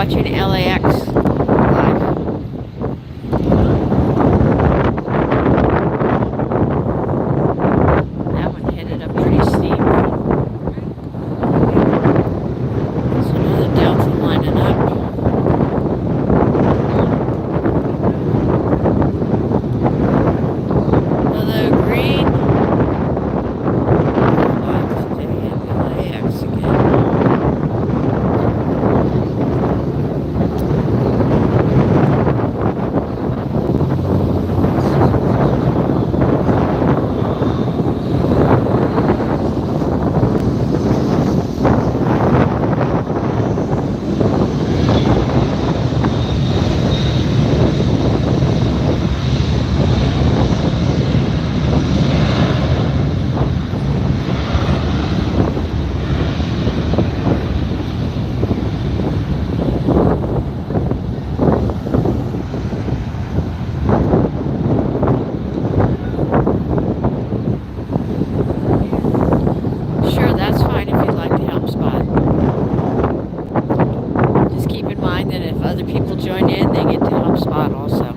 watching LAX live. That one hit it up pretty steep. So another Delta lining up. Hello, green. LAX again. Sure, that's fine if you'd like to help spot. Just keep in mind that if other people join in, they get to help spot also.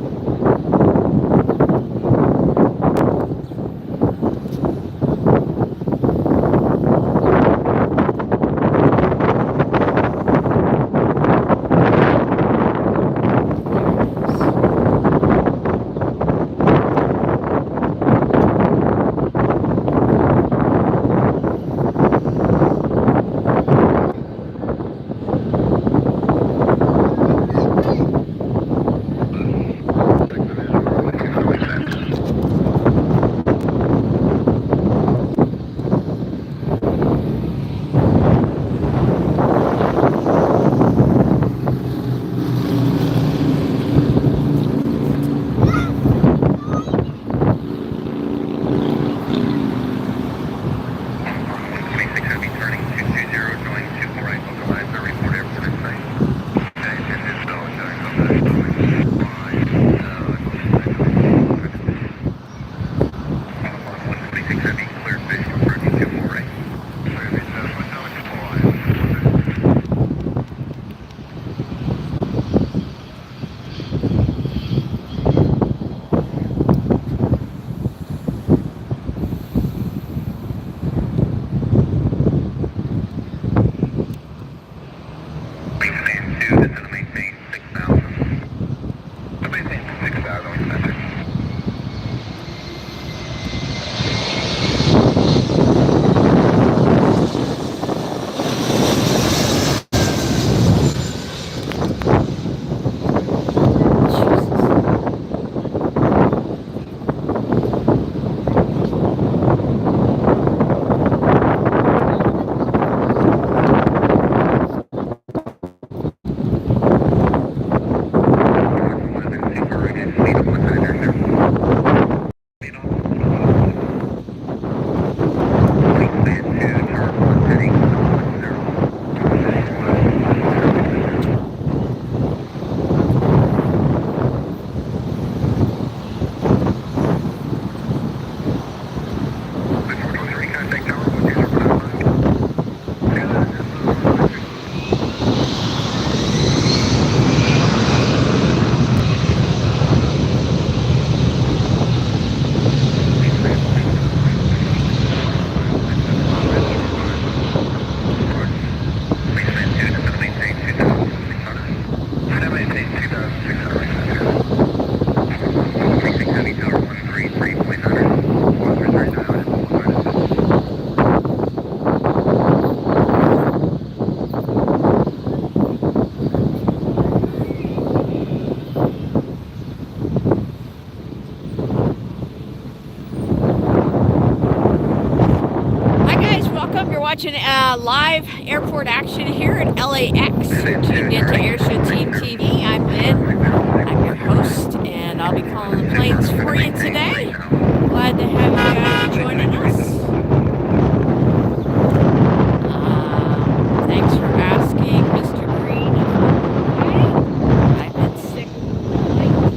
Watching live airport action here at LAX. You're tuned into Airshow Team TV. I'm Lynn. I'm your host, and I'll be calling the planes for you today. Glad to have you guys joining us. Thanks for asking, Mr. Green. Okay. I've been sick lately,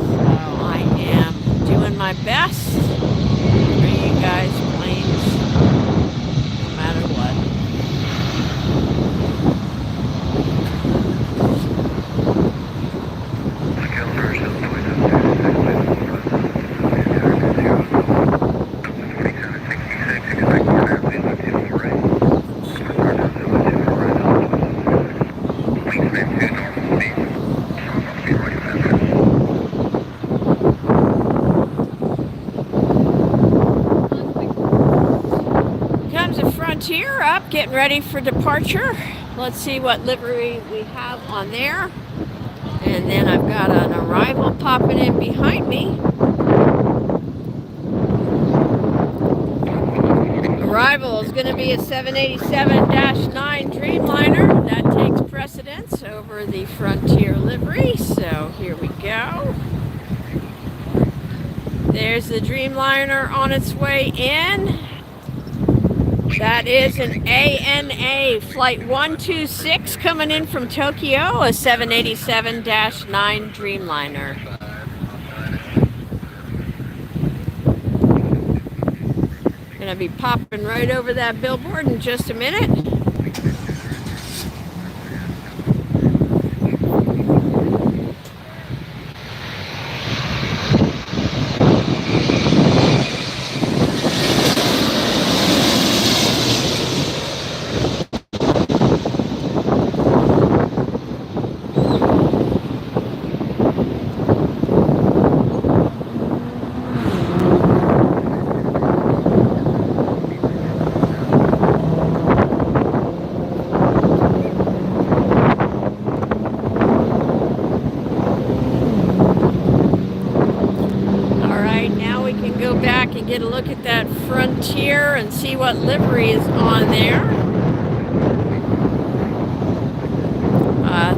so I am doing my best to bring you guys planes. No matter what. Frontier up, getting ready for departure. Let's see what livery we have on there. And then I've got an arrival popping in behind me. Arrival is going to be a 787-9 Dreamliner. That takes precedence over the Frontier livery. So here we go. There's the Dreamliner on its way in. That is an ANA Flight 126 coming in from Tokyo, a 787-9 Dreamliner. Gonna be popping right over that billboard in just a minute. Get a look at that Frontier and see what livery is on there.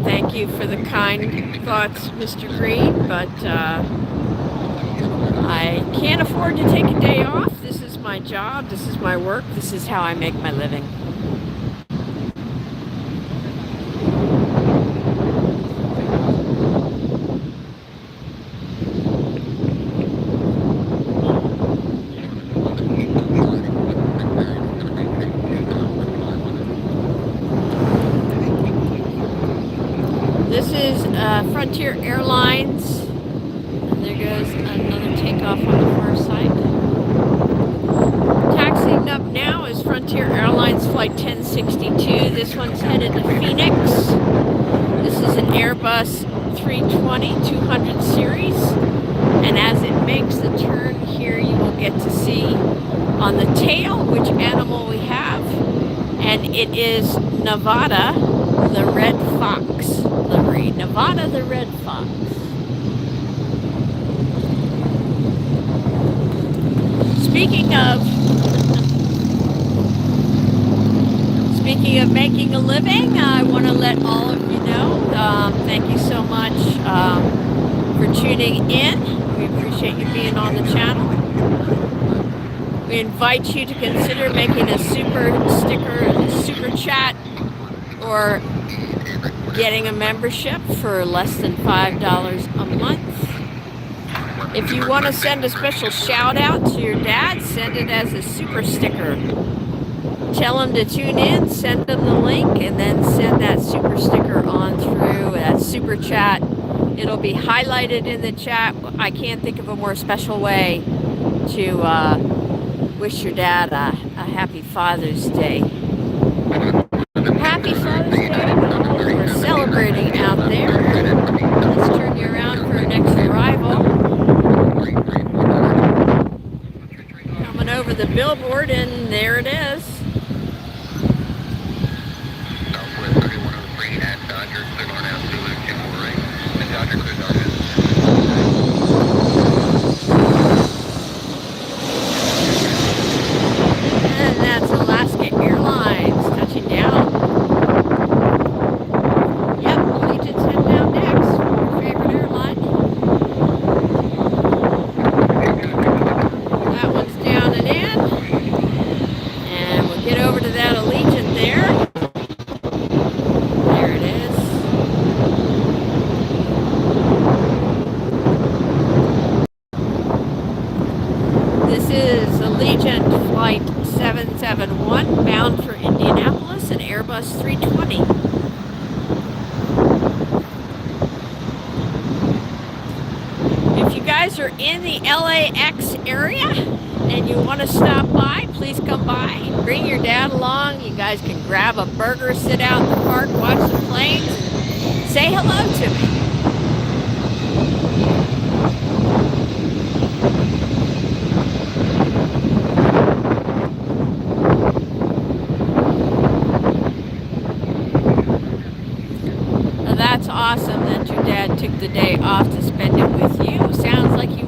Thank you for the kind thoughts, Mr. Green, but I can't afford to take a day off. This is my job, this is my work, this is how I make my living. Frontier Airlines. And there goes another takeoff on the far side. Taxiing up now is Frontier Airlines Flight 1062. This one's headed to Phoenix. This is an Airbus 320-200 series. And as it makes the turn here, you will get to see on the tail which animal we have. And it is Nevada, the Red Fox livery. Nevada, the Red Fox. Speaking of making a living, I want to let all of you know, thank you so much for tuning in. We appreciate you being on the channel. We invite you to consider making a super sticker, super chat, or getting a membership for less than $5 a month. If you want to send a special shout out to your dad, send it as a super sticker. Tell him to tune in, send them the link, and then send that super sticker on through that super chat. It'll be highlighted in the chat. I can't think of a more special way to wish your dad a happy Father's Day. Happy Father's Day to all who are celebrating out there. Let's turn you around for our next arrival. Coming over the billboard, and there it is. And that's Alaska Airlines touching down. Yep, Allegiant's heading down next. Your favorite airline. That one's down and in. And we'll get over to that Allegiant there. There it is. This is Allegiant Flight 771 bound for Indianapolis, an Airbus 320. If you guys are in the LAX area and you want to stop by, please come by. Bring your dad along. You guys can grab a burger, sit out in the park, watch the planes, and say hello to me.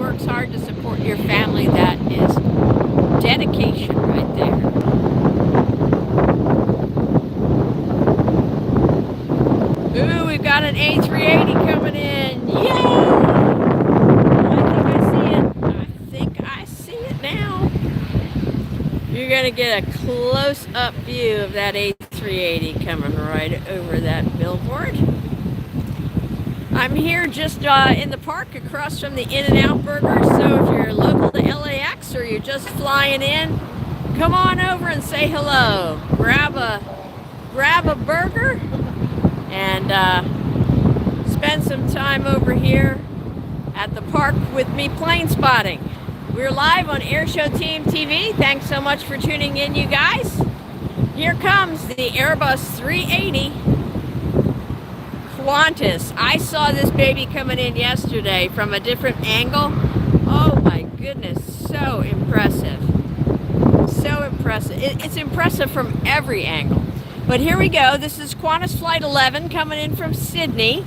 works hard to support your family. That is dedication right there. Ooh, we've got an A380 coming in. Yay! I think I see it now. You're going to get a close-up view of that A380 coming right over that billboard. I'm here just in the park across from the In-N-Out Burger, so if you're local to LAX or you're just flying in, come on over and say hello. Grab a burger and spend some time over here at the park with me plane spotting. We're live on Airshow Team TV. Thanks so much for tuning in, you guys. Here comes the Airbus 380 Qantas. I saw this baby coming in yesterday from a different angle. Oh my goodness, so impressive. So impressive. It's impressive from every angle. But here we go. This is Qantas Flight 11 coming in from Sydney.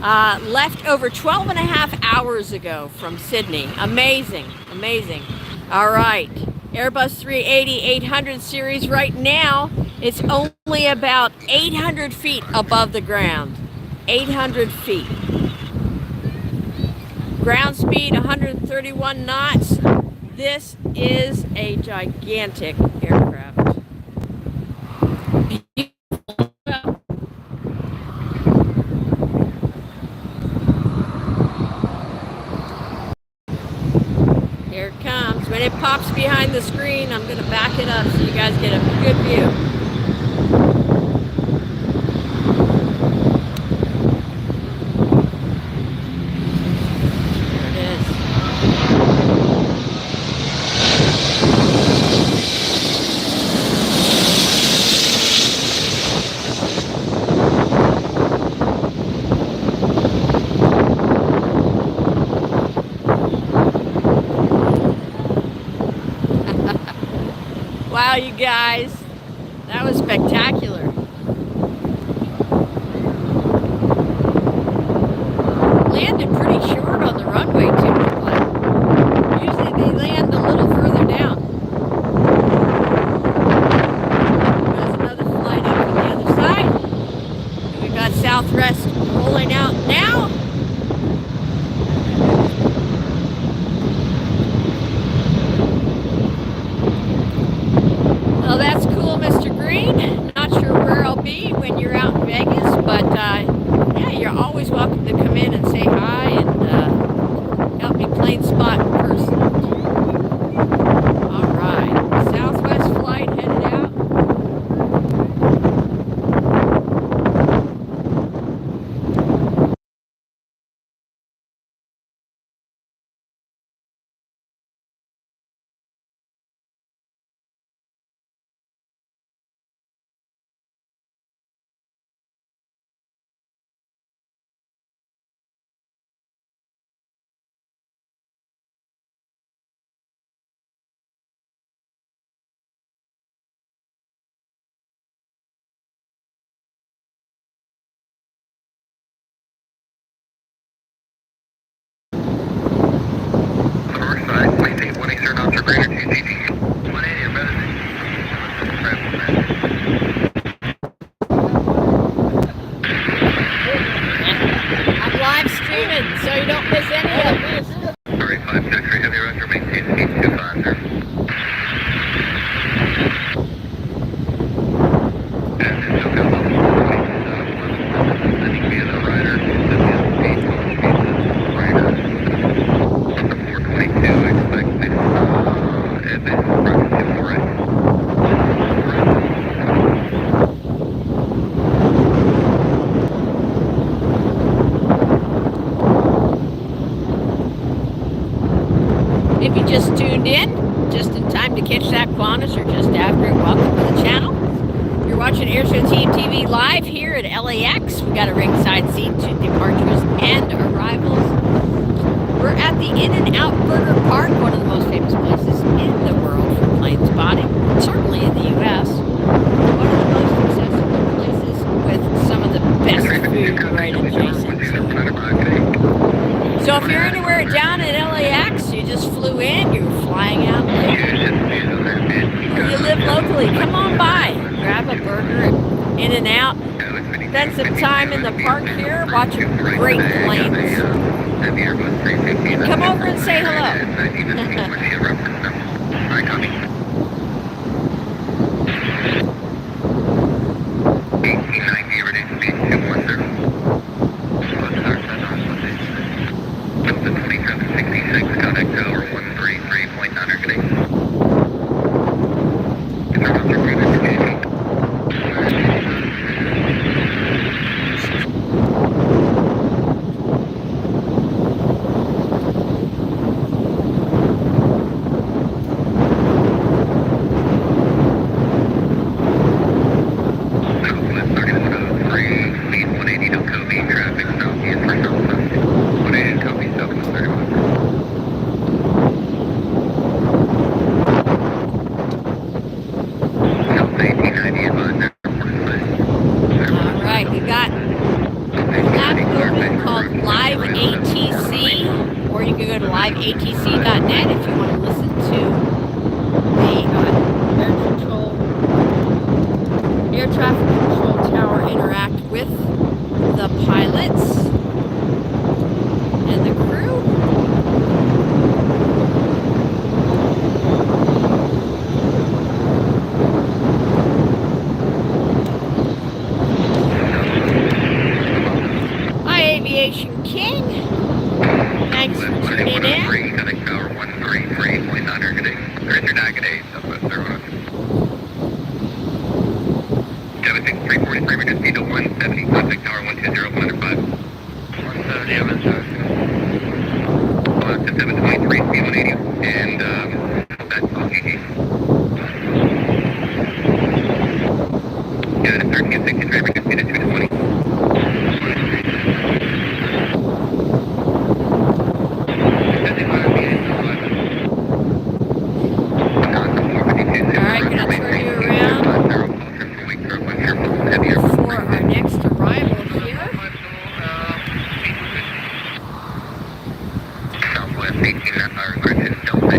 Left over 12 and a half hours ago from Sydney. Amazing, amazing. All right, Airbus 380-800 series right now. It's only about 800 feet above the ground. 800 feet. Ground speed 131 knots. This is a gigantic aircraft. Here it comes. When it pops behind the screen, I'm going to back it up so you guys get a good view. Wow, you guys, that was spectacular. Landed pretty short on the runway too. Usually they land a little further down. There's another flight up on the other side. And we've got Southwest rolling out now. Well, that's cool, Mr. Green. Not sure where I'll be when you're out in Vegas, but yeah, you're always welcome to come in and say hi and help me plane spot in person. All right, Southwest flight headed out. I'm live streaming, so you don't miss any of this. Sorry, 563 heavy Roger, maintain speed 250. And it's okay, landing via the rider, speed, rider. From the 422, expect this, and then approach to the right. If you just tuned in, just in time to catch that Qantas or just after it, welcome to the channel. You're watching Airshow Team TV live here at LAX. We got a ringside seat to departures and arrivals. We're at the In-N-Out Burger Park, one of the most famous places in the world for plane spotting, certainly in the U.S. One of the most accessible places with some of the best food right adjacent. So if you're anywhere down in LAX, and out. Spend some time in the park here watching great planes. And come over and say hello. liveatc.net if you want to listen to the air traffic control tower interact with the pilots and the crew. Hi, Aviation King. Thanks for tuning in.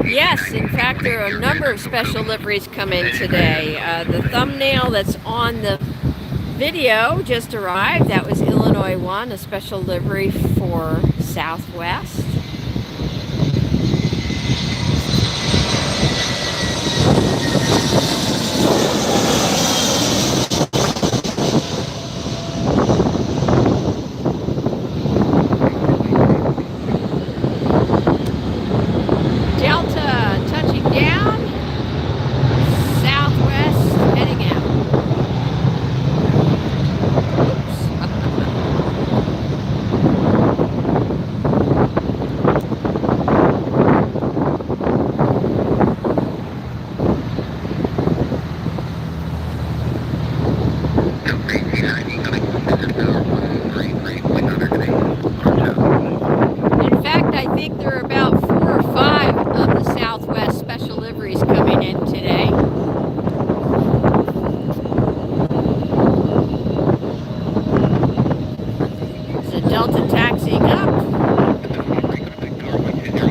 Yes, in fact, there are a number of special liveries coming today. The thumbnail that's on the video just arrived. That was Illinois 1, a special livery for Southwest. Delta taxiing up.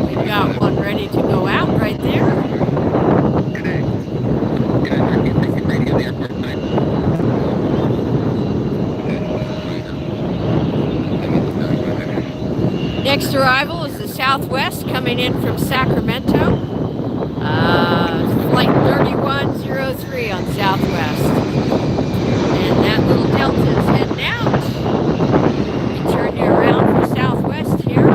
We've got one ready to go out right there. Next arrival is the Southwest coming in from Sacramento. Flight 3103 on Southwest. And that little Delta is heading out. Turn you around for Southwest here.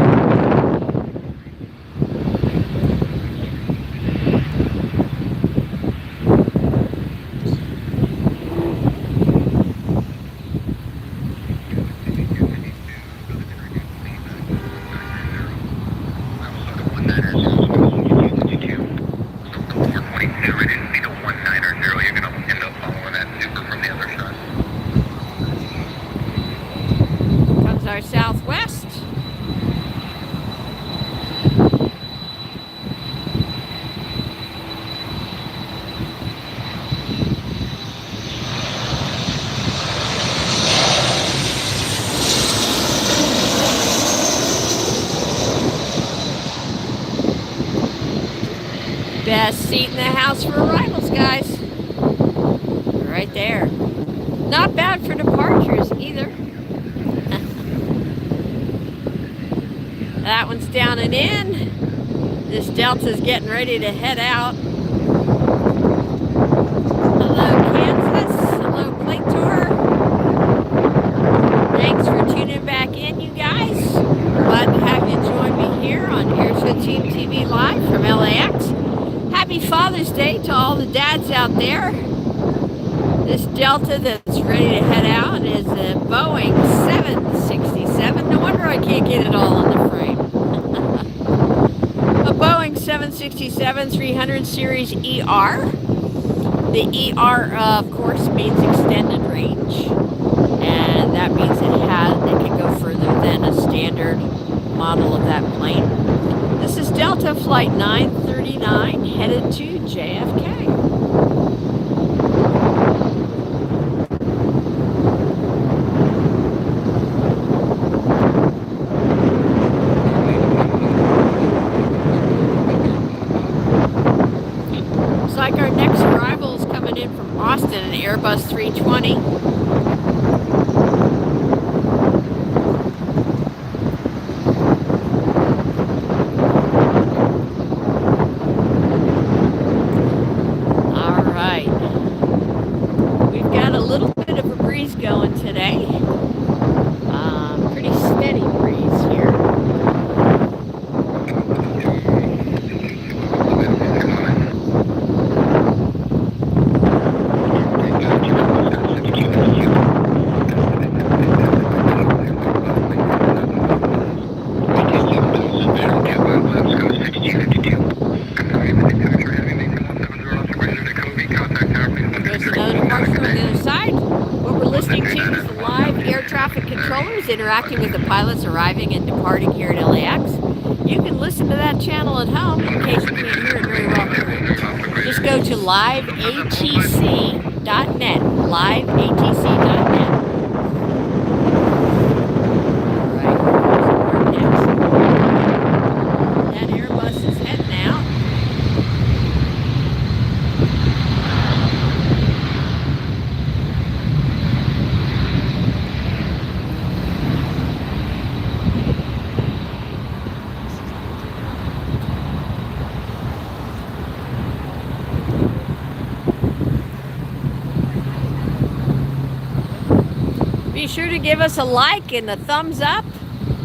Our Southwest. Best seat in the house for arrivals, guys. Right there. Not bad for departures either. That one's down and in. This Delta's getting ready to head out. Hello, Kansas. Hello, Plate Tour. Thanks for tuning back in, you guys. Glad to have you join me here on Airshow Team TV Live from LAX. Happy Father's Day to all the dads out there. This Delta that's ready to head out is a Boeing 767. No wonder I can't get it all on the frame. A Boeing 767-300 series ER. The ER, of course, means extended range, and that means it can go further than a standard model of that plane. This is Delta Flight 939 headed to JFK. Like our next arrival is coming in from Austin, an Airbus 320. All right. We've got a little bit of a breeze going today. Pretty steady breeze here. Interacting with the pilots arriving and departing here at LAX. You can listen to that channel at home in case you can't hear it very well. Just go to liveatc.net. Liveatc.net. Alright, next. That Airbus is heading out. Be sure to give us a like and a thumbs up.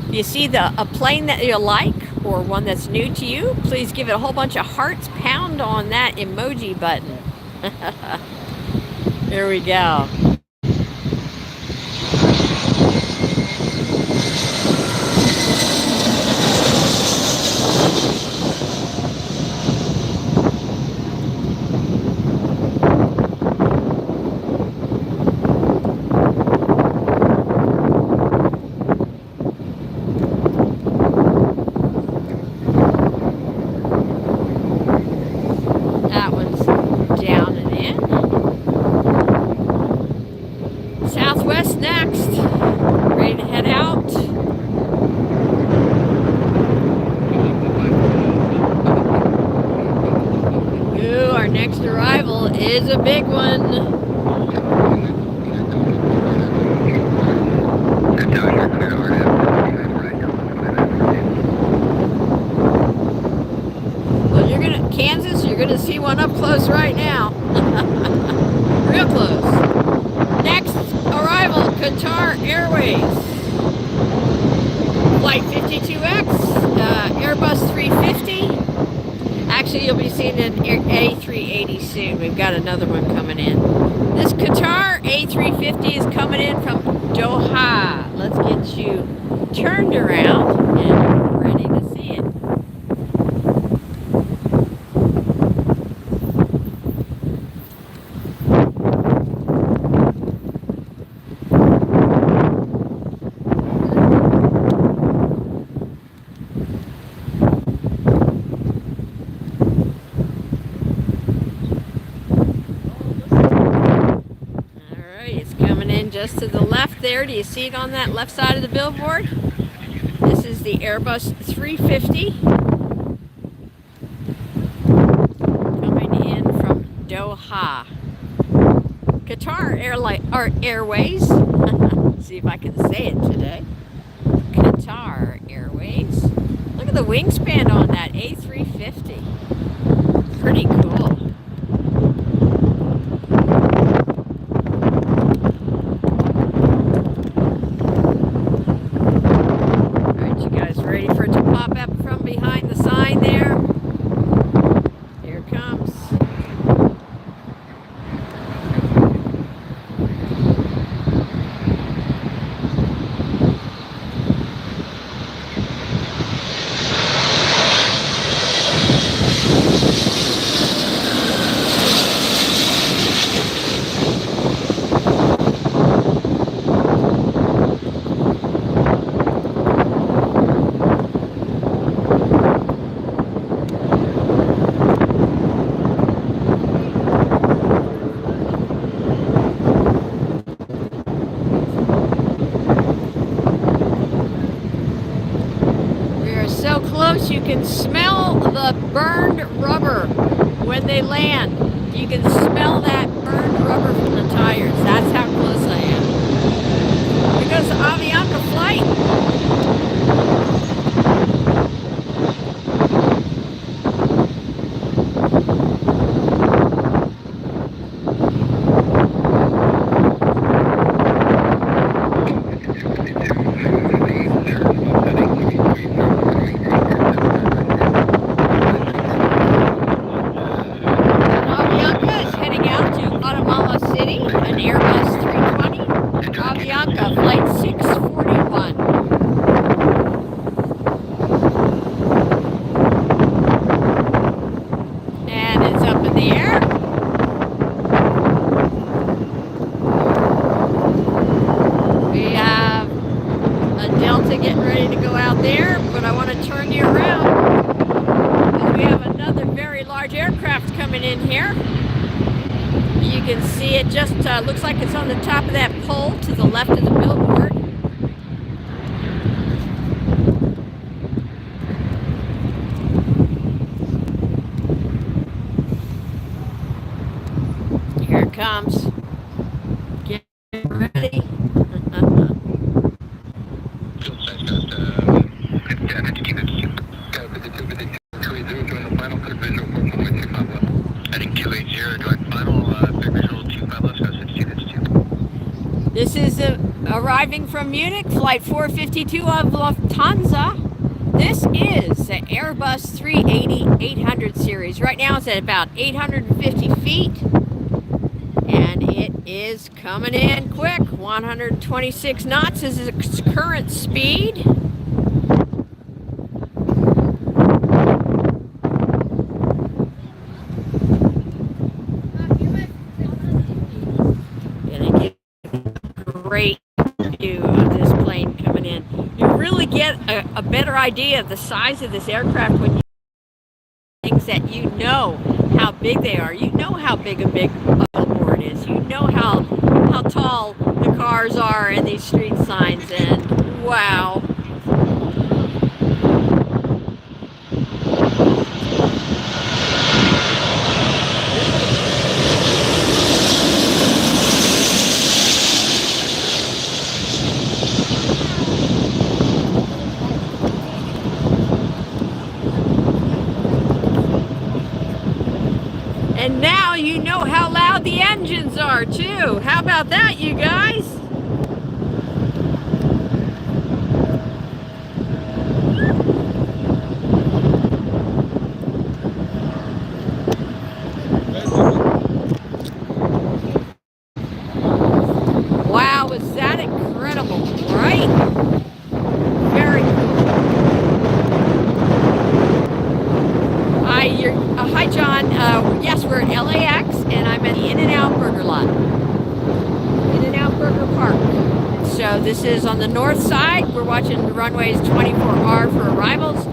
If you see a plane that you like or one that's new to you, please give it a whole bunch of hearts. Pound on that emoji button. Here we go. Is a big one. Well, Kansas, you're gonna see one up close right now. Real close. Next arrival, Qatar Airways. Flight 52X, Airbus 350. Actually, you'll be seeing an A380 soon. We've got another one coming in. This Qatar A350 is coming in from Doha. Let's get you turned around and ready to see it. Just to the left there, do you see it on that left side of the billboard? This is the Airbus 350 coming in from Doha. Qatar Airways. See if I can say it today. Qatar Airways. Look at the wingspan on that A350. Pretty cool. Alright, you guys ready for it to pop up from behind the sign there? Here it comes. So close you can smell the burned rubber when they land. You can smell that burned rubber from the tires. That's how close I am. Because the Avianca flight. An Airbus 320, Avianca flight 641. And it's up in the air. We have a Delta getting ready to go out there, but I want to turn you around because we have another very large aircraft coming in here. You can see it just looks like it's on the top of that pole to the left of the billboard. Here it comes. Get ready. This is arriving from Munich, flight 452 of Lufthansa. This is the Airbus 380-800 series. Right now it's at about 850 feet. And it is coming in quick. 126 knots is its current speed. Great view of this plane coming in. You really get a better idea of the size of this aircraft when you things that you know how big they are. You know how big a billboard is. You know how tall the cars are and these street signs, and wow. And now you know how loud the engines are too. How about that, you guys? Wow, was that incredible, right? Very cool. Hi, John. Yes, we're at LAX, and I'm at the In-N-Out Burger lot. In-N-Out Burger Park. So this is on the north side. We're watching the runways 24R for arrivals,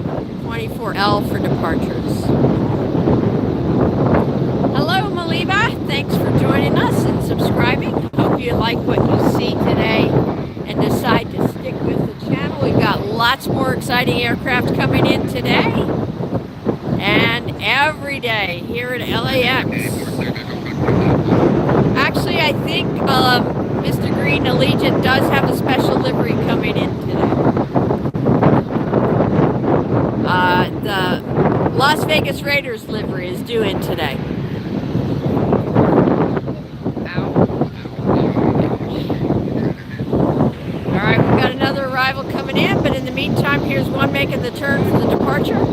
24L for departures. Hello, Maliba. Thanks for joining us and subscribing. Hope you like what you see today and decide to stick with the channel. We've got lots more exciting aircraft coming in today and every day here at LAX. Actually, I think Mr. Green Allegiant does have a special livery coming in today. The Las Vegas Raiders livery is due in today. All right, we've got another arrival coming in, but in the meantime, here's one making the turn for the departure.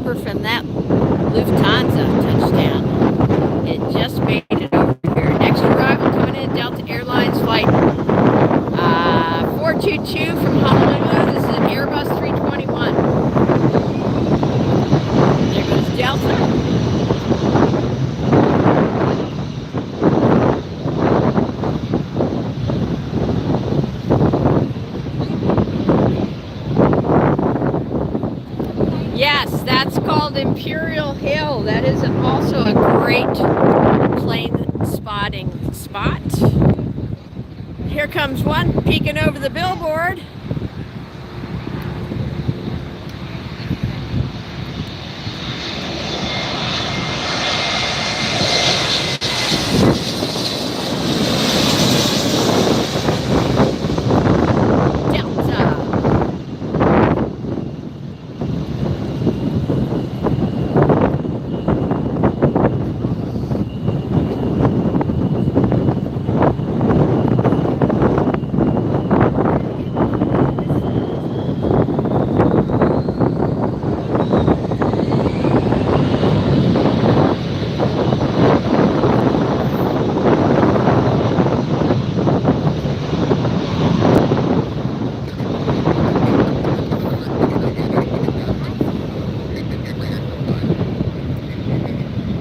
From that Lufthansa touchdown. It just made it over here. Next arrival coming in, Delta Airlines flight 422 from Honolulu. This is an Airbus 321. There goes Delta. Yes, that's called Imperial Hill. That is also a great plane spotting spot. Here comes one peeking over the billboard.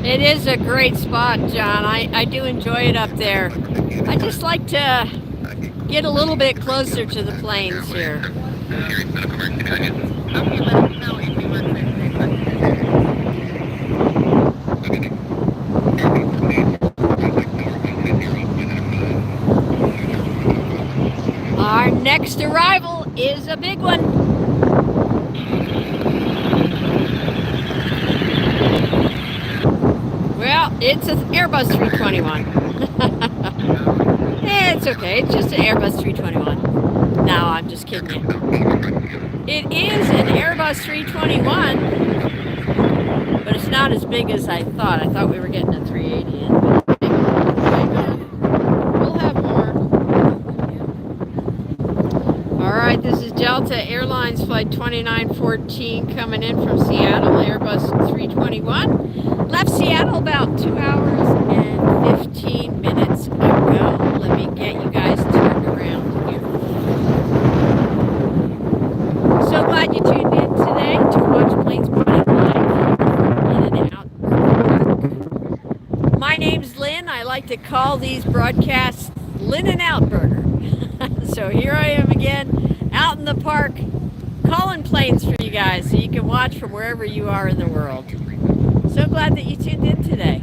It is a great spot, John. I do enjoy it up there. I just like to get a little bit closer to the planes here. Our next arrival is a big one. Well, it's an Airbus 321. It's okay, it's just an Airbus 321. No, I'm just kidding you. It is an Airbus 321, but it's not as big as I thought. I thought we were getting a 380 in. We'll have more. All right, this is Delta Airlines Flight 2914 coming in from Seattle, Airbus 321. Left Seattle about 2 hours and 15 minutes ago. Let me get you guys turned around here. So glad you tuned in today to watch Planes Spotting Live in and out. My name's Lynn. I like to call these broadcasts Lynn and Out Burger. So here I am again, out in the park, calling planes for you guys so you can watch from wherever you are in the world. So glad that you tuned in today.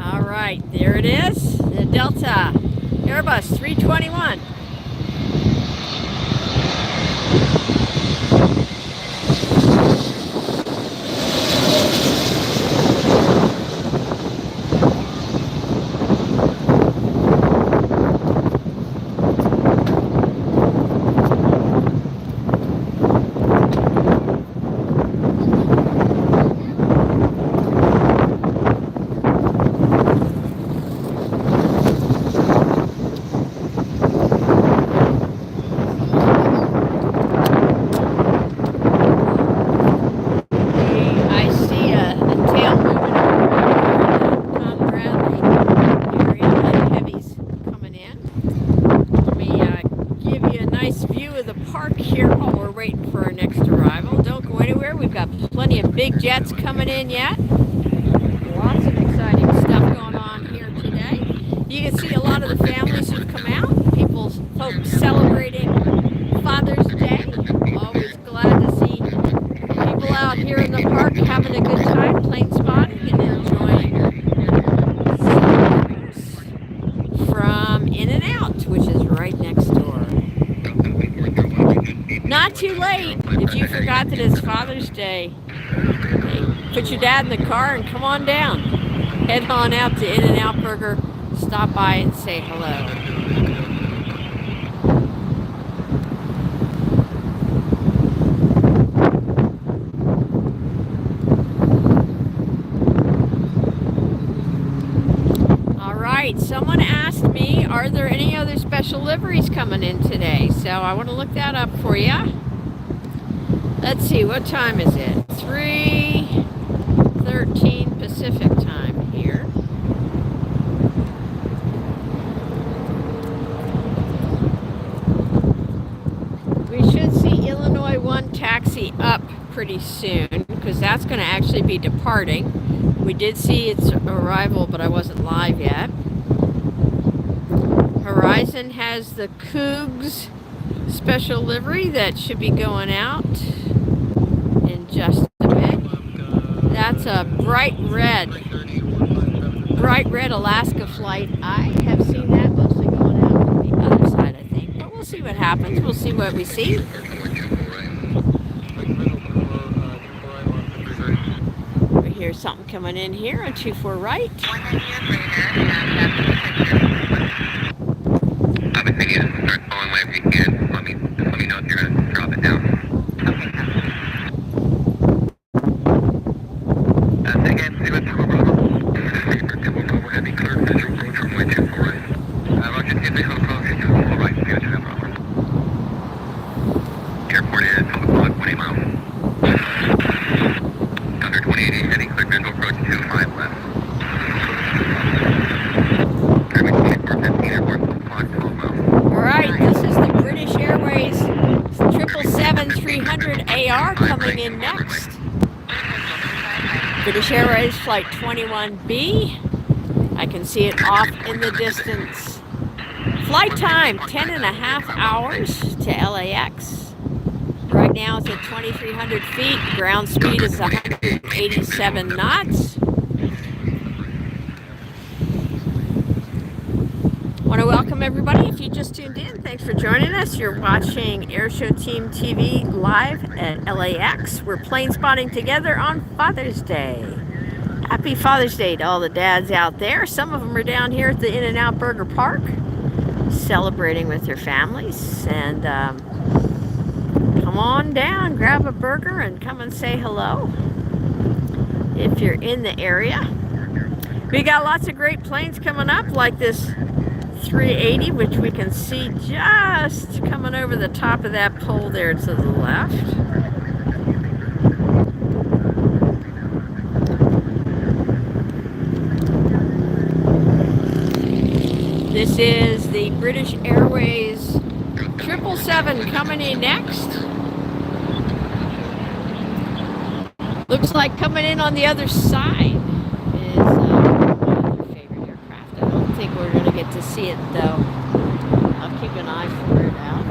All right, there it is, the Delta Airbus 321. you a nice view of the park here while we're waiting for our next arrival. Don't go anywhere. We've got plenty of big jets coming in yet. Lots of exciting stuff going on here today. You can see a lot of the families who've come out. Folks celebrating Father's Day. Always glad to see people out here in the park having a good time, plane spotting and enjoying from In-N-Out, which is right next door. Not too late if you forgot that it's Father's Day. Hey, put your dad in the car and come on down. Head on out to In-N-Out Burger. Stop by and say hello. Someone asked me, are there any other special liveries coming in today? So I want to look that up for you. Let's see, what time is it? 3:13 Pacific time here. We should see Illinois 1 taxi up pretty soon because that's going to actually be departing. We did see its arrival, but I wasn't live yet. Horizon has the Cougs special livery that should be going out in just a bit. That's a bright red Alaska flight. I have seen that mostly going out from the other side, I think. But we'll see what happens. We'll see what we see. We hear something coming in here on 24 right. Obviously, you just start falling away if you can. Let me know if you're going to drop it down. Okay. Again, see what's going on. Heavy clear visual approach from way 24 right. Roger, see visual approach 24 right. See what you have, Robert. Airport is 12 o'clock, 20 miles. Under 2080, heavy clear visual approach 25 left. Airport 2415, airport 12 o'clock, 12 miles. Alright, this is the British Airways 777-300 AR coming in next. British Airways Flight 21B. I can see it off in the distance. Flight time, 10.5 hours to LAX. Right now it's at 2,300 feet. Ground speed is 187 knots. I want to welcome everybody. If you just tuned in, thanks for joining us. You're watching Airshow Team TV live at LAX. We're plane spotting together on Father's Day. Happy Father's Day to all the dads out there. Some of them are down here at the In-N-Out Burger Park celebrating with their families. And come on down, grab a burger and come and say hello if you're in the area. We got lots of great planes coming up, like this 380, which we can see just coming over the top of that pole there to the left. This is the British Airways 777 coming in next. Looks like coming in on the other side is my favorite aircraft. I don't think we're going to get to see it though. I'll keep an eye for it out.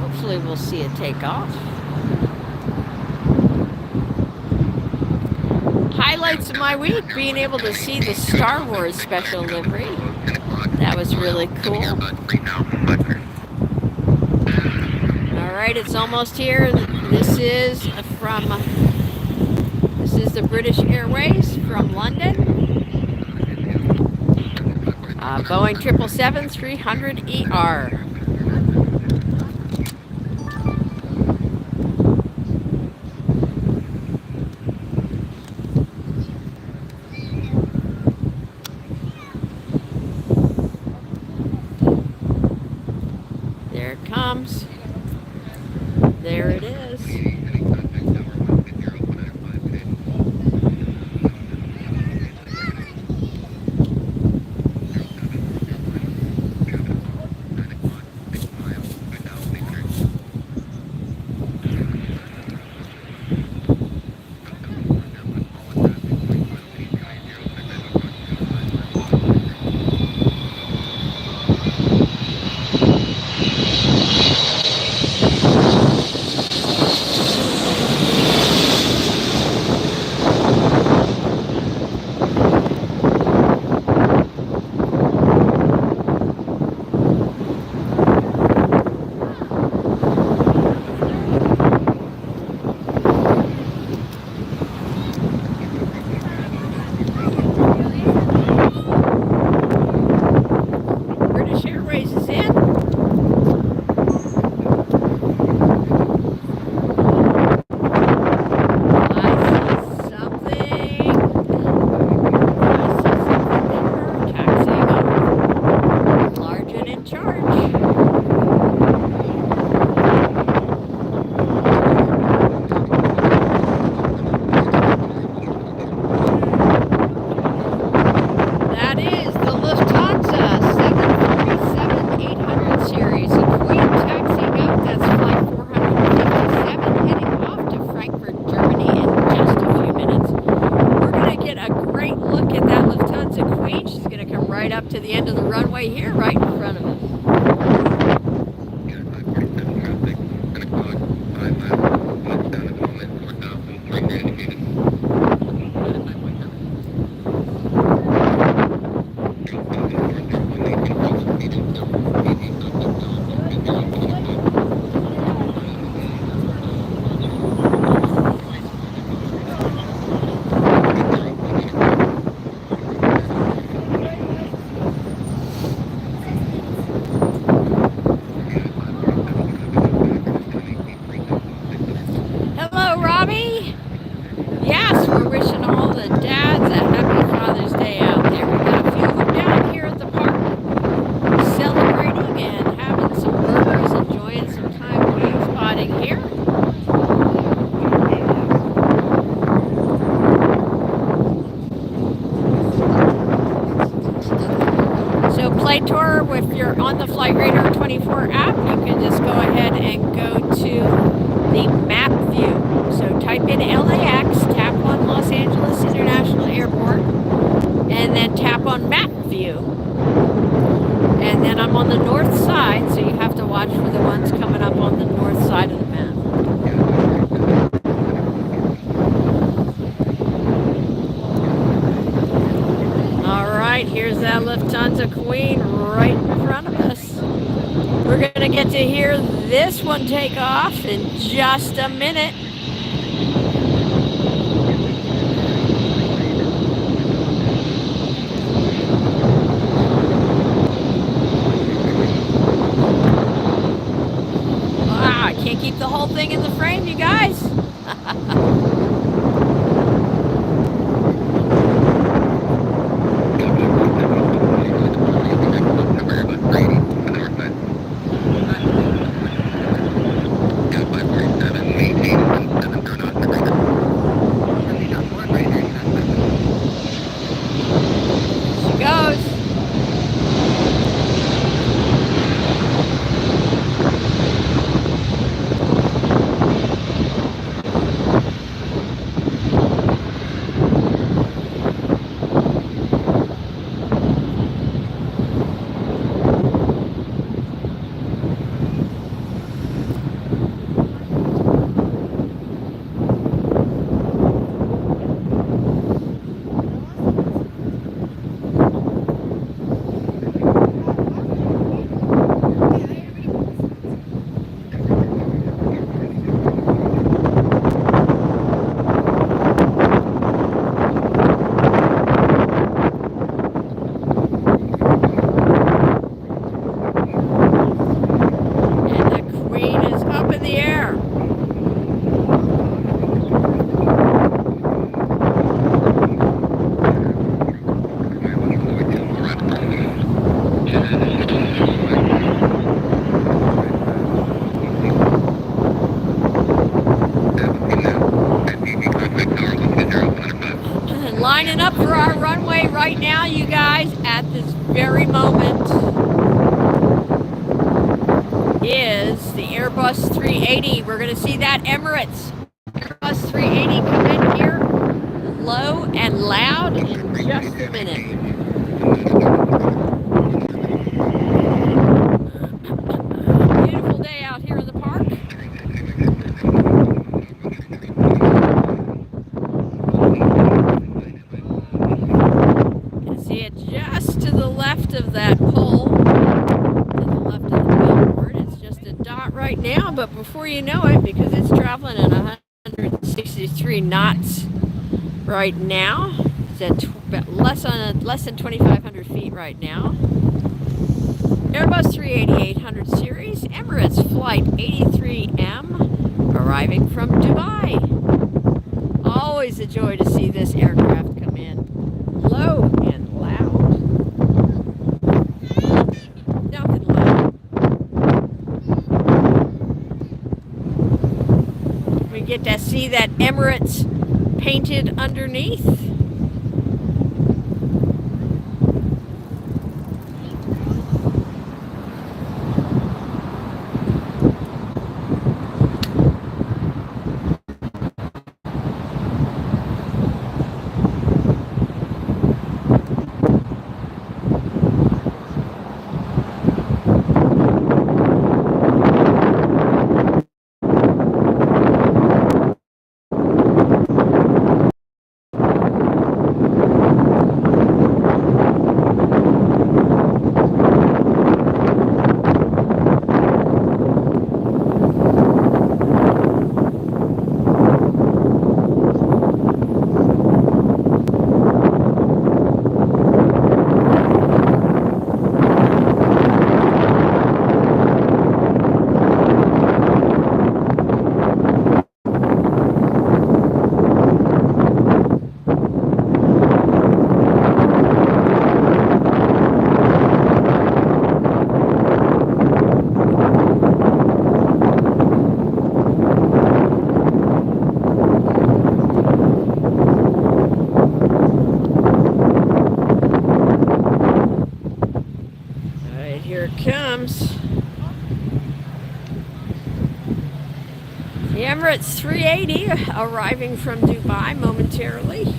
Hopefully we'll see it take off. Highlights of my week, being able to see the Star Wars special livery. That was really cool. Alright, it's almost here. This is the British Airways from London. Boeing 777-300ER. There it comes. There it is. Airways is in. That is the Lufthansa 737-800 series, a Queen taxiing out. That's flight 457, heading off to Frankfurt, Germany in just a few minutes. We're going to get a great look at that Lufthansa Queen. She's going to come right up to the end of the runway here, right in front of us. Hello, Robbie. Yes, we're wishing all the dads a happy Father's Day out there. We've got a few of them down here at the park celebrating and having some burgers, enjoying some time wave spotting here. So Play Tour, if you're on the Flight Radar 24 app, you can just go ahead and go to the map view. So type in LAX, tap on Los Angeles International Airport, and then tap on map view. And then I'm on the north side, so you have to watch for the ones coming up on the north side of the map. All right, here's that Lufthansa Queen right in front of us. We're going to get to hear this one take off in just a minute. Wow, I can't keep the whole thing in the frame, you guys. Lining up for our runway right now, you guys, at this very moment is the Airbus 380. We're going to see that Emirates Airbus 380 come in here low and loud in just a minute. Beautiful day out here in the park. Of that pole to the left of the billboard. It's just a dot right now, but before you know it, because it's traveling at 163 knots right now, it's at less than 2,500 feet right now. Airbus 380-800 series, Emirates Flight 83M, arriving from Dubai. Always a joy to see this aircraft come in, low and loud. Nothing loud. We get to see that Emirates painted underneath. The Emirates 380 arriving from Dubai momentarily.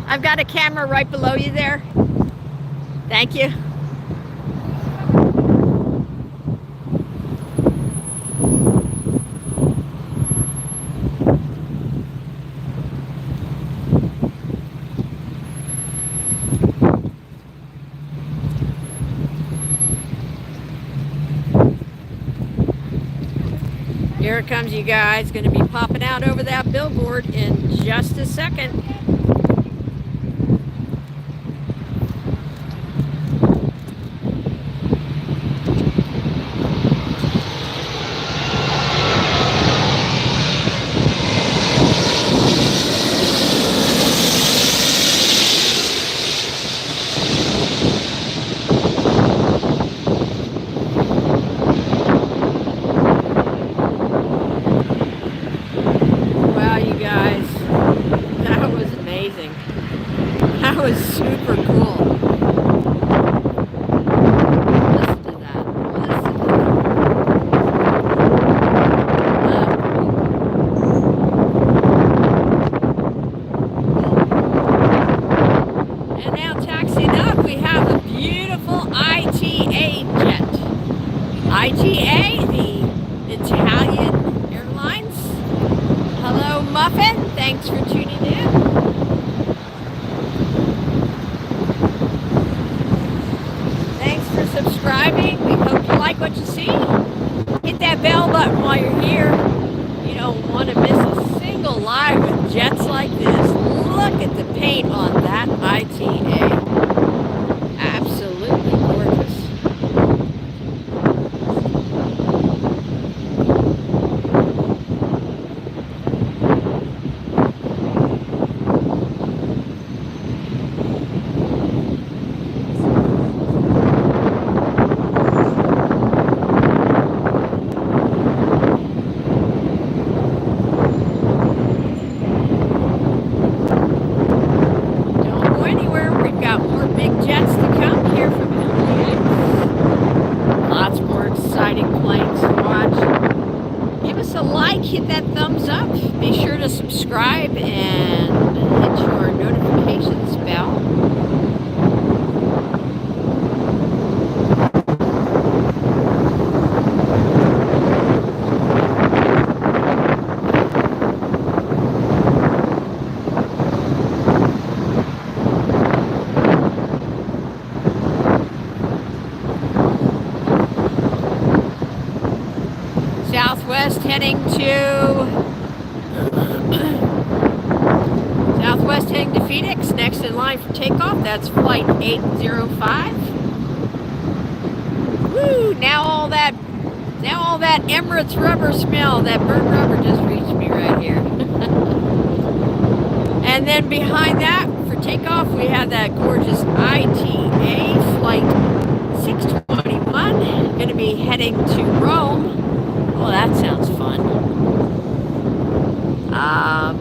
I've got a camera right below you there. Thank you. Here it comes, you guys. Going to be popping out over that billboard in just a second. That was super cool. Listen to that. Listen to that. And now taxiing up, we have a beautiful ITA jet. ITA, the Italian Airlines. Hello, Muffin. Thanks for tuning in. Subscribing. We hope you like what you see. Hit that bell button while you're here. You don't want to miss a single live with jets like this. Look at the paint on that ITA. Absolutely gorgeous. Hit that thumbs up. Be sure to subscribe and hit your notifications bell. heading to Southwest, heading to Phoenix. Next in line for takeoff, that's flight 805. Woo! Now all that Emirates rubber smell, that burnt rubber just reached me right here. And then behind that, for takeoff, we have that gorgeous ITA flight 621. Going to be heading to Rome. Oh, that sounds fun.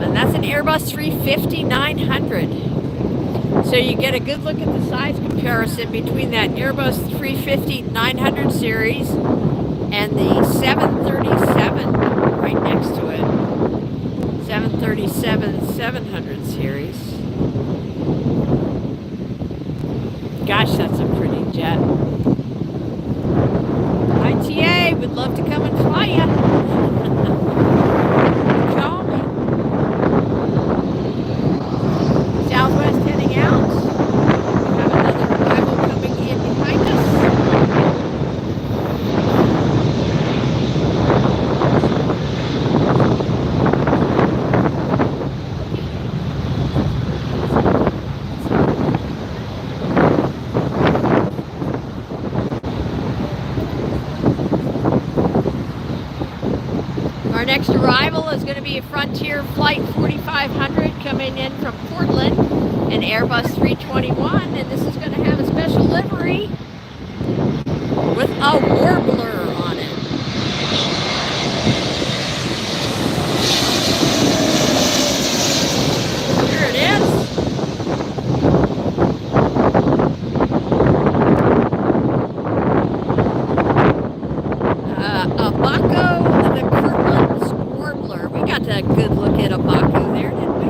And that's an Airbus 350-900. So you get a good look at the size comparison between that Airbus 350-900 series and the 737 right next to it. 737-700 series. Gosh, that's a pretty jet. ITA would love to come and fly ya. Call me. Southwest heading out. We have another arrival coming in behind us. Our next arrival is going to be a Frontier Flight 4500 coming in from Portland, an Airbus 321, and this is going to have a special livery with a warbler on it. Here it is. A Baco, the Kirtland's warbler. We got a good look at a Baco there, didn't we?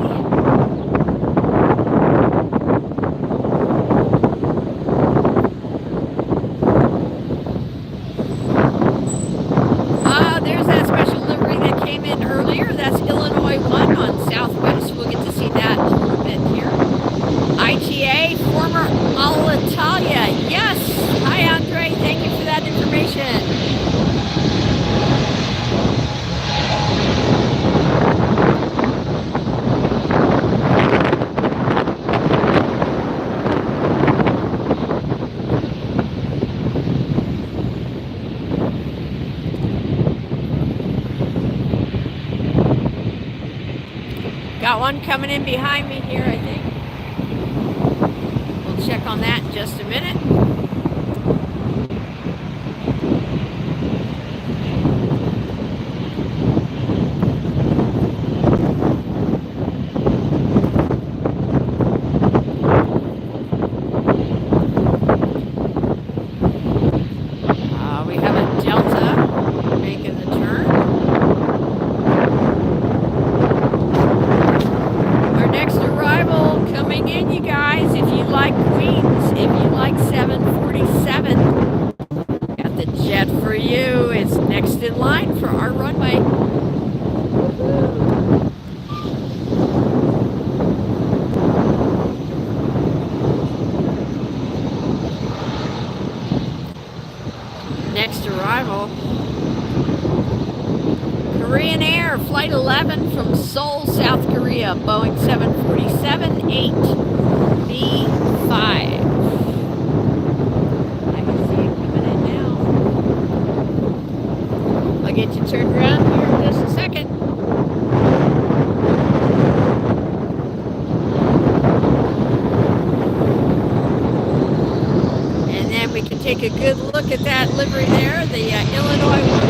There's that special livery that came in earlier. That's Illinois 1 on Southwest. We'll get to see that a little bit here. ITA, former Alitalia. Yes! Hi, Andre. Thank you for that information. Got one coming in behind me here, I think. We'll check on that in just a minute. We have a Delta making the turn. Coming in, you guys, if you like Queens, if you like 747, got the jet for you. It's next in line for our runway. Next arrival, Korean Air, Flight 11 from Seoul, South Korea, Boeing 747-8B5. I can see it coming in now. I'll get you turned around here in just a second. And then we can take a good look at that livery there, the Illinois one.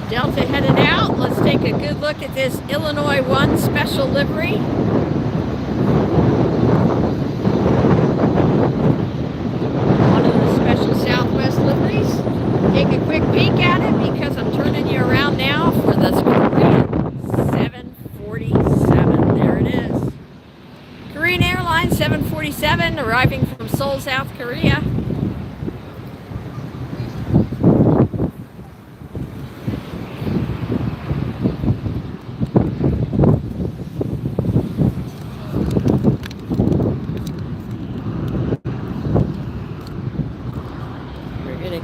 Delta headed out. Let's take a good look at this Illinois 1 special livery. One of the special Southwest liveries. Take a quick peek at it because I'm turning you around now for the Korean 747. There it is. Korean Airlines 747 arriving from Seoul, South Korea.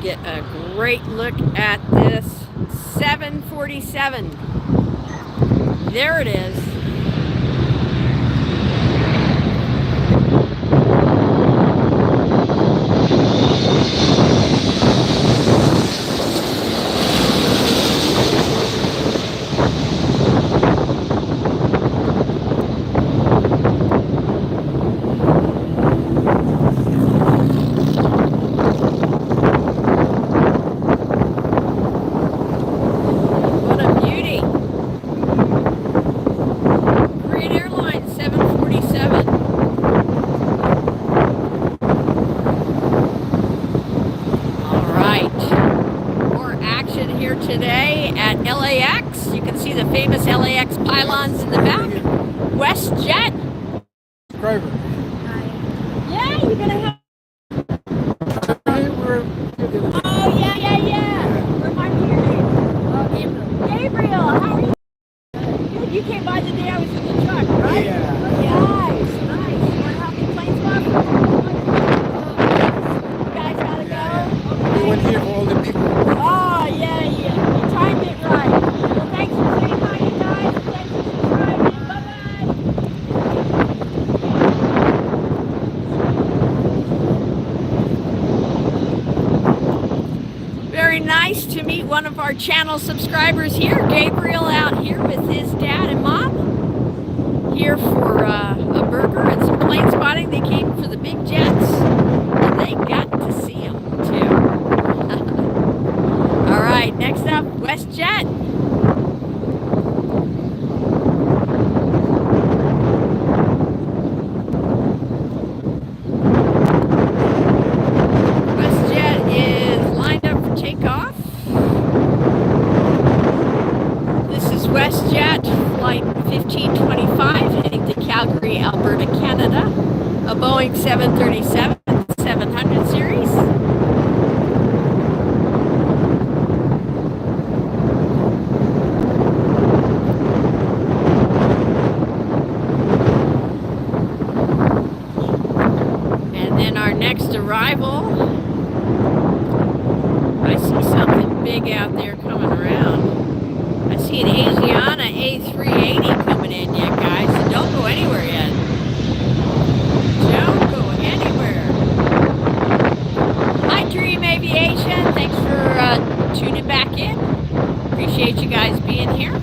get a great look at this 747. There it is. Today at LAX. You can see the famous LAX pylons in the back. WestJet. Driver. Yeah, you're gonna have. Oh yeah. Remind me your name. Gabriel. Gabriel, how are you? Good. You came by the day I was in the truck, right? Yeah. Nice. You want to help me plane swap? You guys gotta go. We went here for all the people. Oh, yeah. You timed it right. Well, thanks for saying hi, you guys. Thanks for subscribing. Bye-bye. Very nice to meet one of our channel subscribers here. Gabriel out here with his dad and mom. Here for a burger and some plane spotting. They came for the big jets. And they got to see them, too. All right, next up, WestJet. WestJet is lined up for takeoff. This is WestJet, flight 1525, heading to Calgary, Alberta, Canada. A Boeing 737-700 series. Next arrival, I see something big out there coming around. I see an Asiana A380 coming in yet, guys, so don't go anywhere yet. Don't go anywhere. Hi, Dream Aviation. Thanks for tuning back in. Appreciate you guys being here.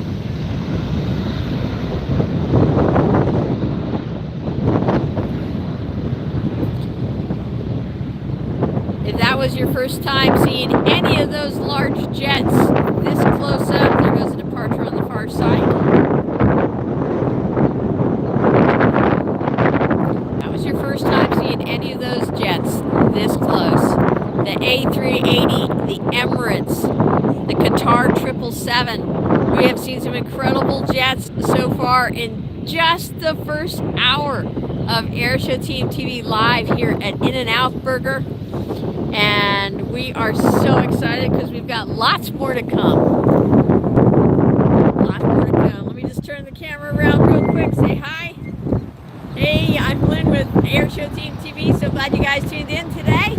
If that was your first time seeing any of those large jets this close up, there goes a departure on the far side. That was your first time seeing any of those jets this close. The A380, the Emirates, the Qatar 777. We have seen some incredible jets so far in just the first hour of Airshow Team TV live here at In-N-Out Burger. And we are so excited because we've got lots more to come. Lots more to come. Let me just turn the camera around real quick. Say hi. Hey, I'm Lynn with Airshow Team TV. So glad you guys tuned in today.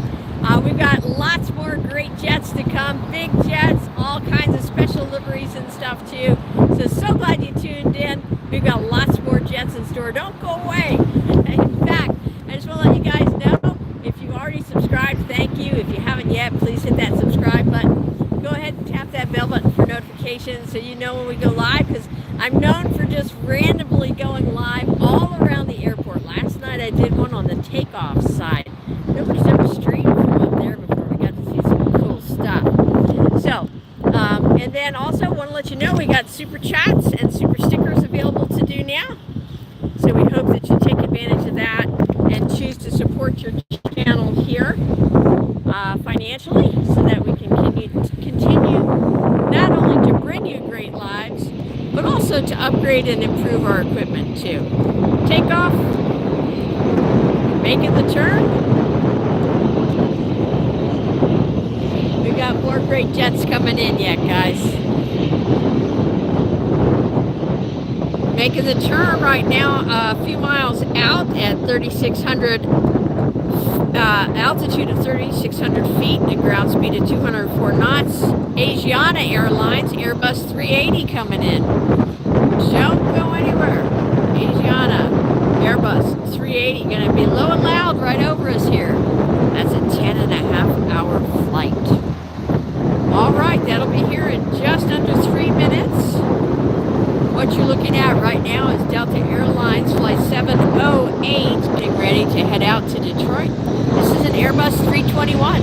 We've got lots more great jets to come. Big jets, all kinds of special liveries and stuff too. So glad you tuned in. We've got lots more jets in store. Don't go away. In fact, I just want to let you guys know, if you already subscribed, thank you. If you haven't yet, please hit that subscribe button. Go ahead and tap that bell button for notifications so you know when we go live, because I'm known for just randomly going live all around the airport. Last night I did one on the takeoff side. Nobody's ever streamed from up there before. We got to see some cool stuff. So, and then also want to let you know we got super chats and super stickers available to do now. So we hope that you take advantage of that and choose to support your channel here financially, so that we can continue not only to bring you great lives, but also to upgrade and improve our equipment too. Takeoff, making the turn. We've got more great jets coming in yet, guys. Making the turn right now, a few miles out at 3,600 altitude of 3,600 feet and ground speed of 204 knots. Asiana Airlines Airbus 380 coming in. Don't go anywhere. Asiana Airbus 380 going to be low and loud right over us here. That's a 10.5-hour flight. All right, that'll be here in just under 3 minutes. What you're looking at right now is Delta Airlines Flight 708 getting ready to head out to Detroit. This is an Airbus 321.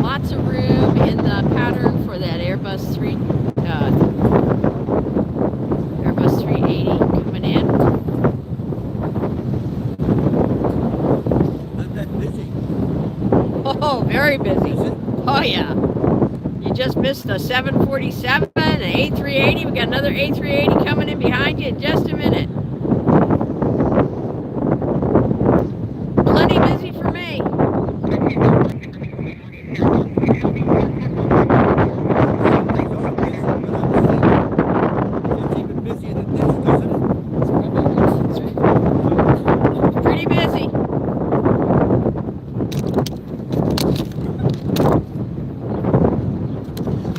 Lots of room in the pattern for that Airbus 380 coming in. Not that busy. Oh, very busy. Oh yeah. You just missed a 747, an A380. We got another A380 coming in behind you in just a minute. Plenty busy for me. Pretty busy.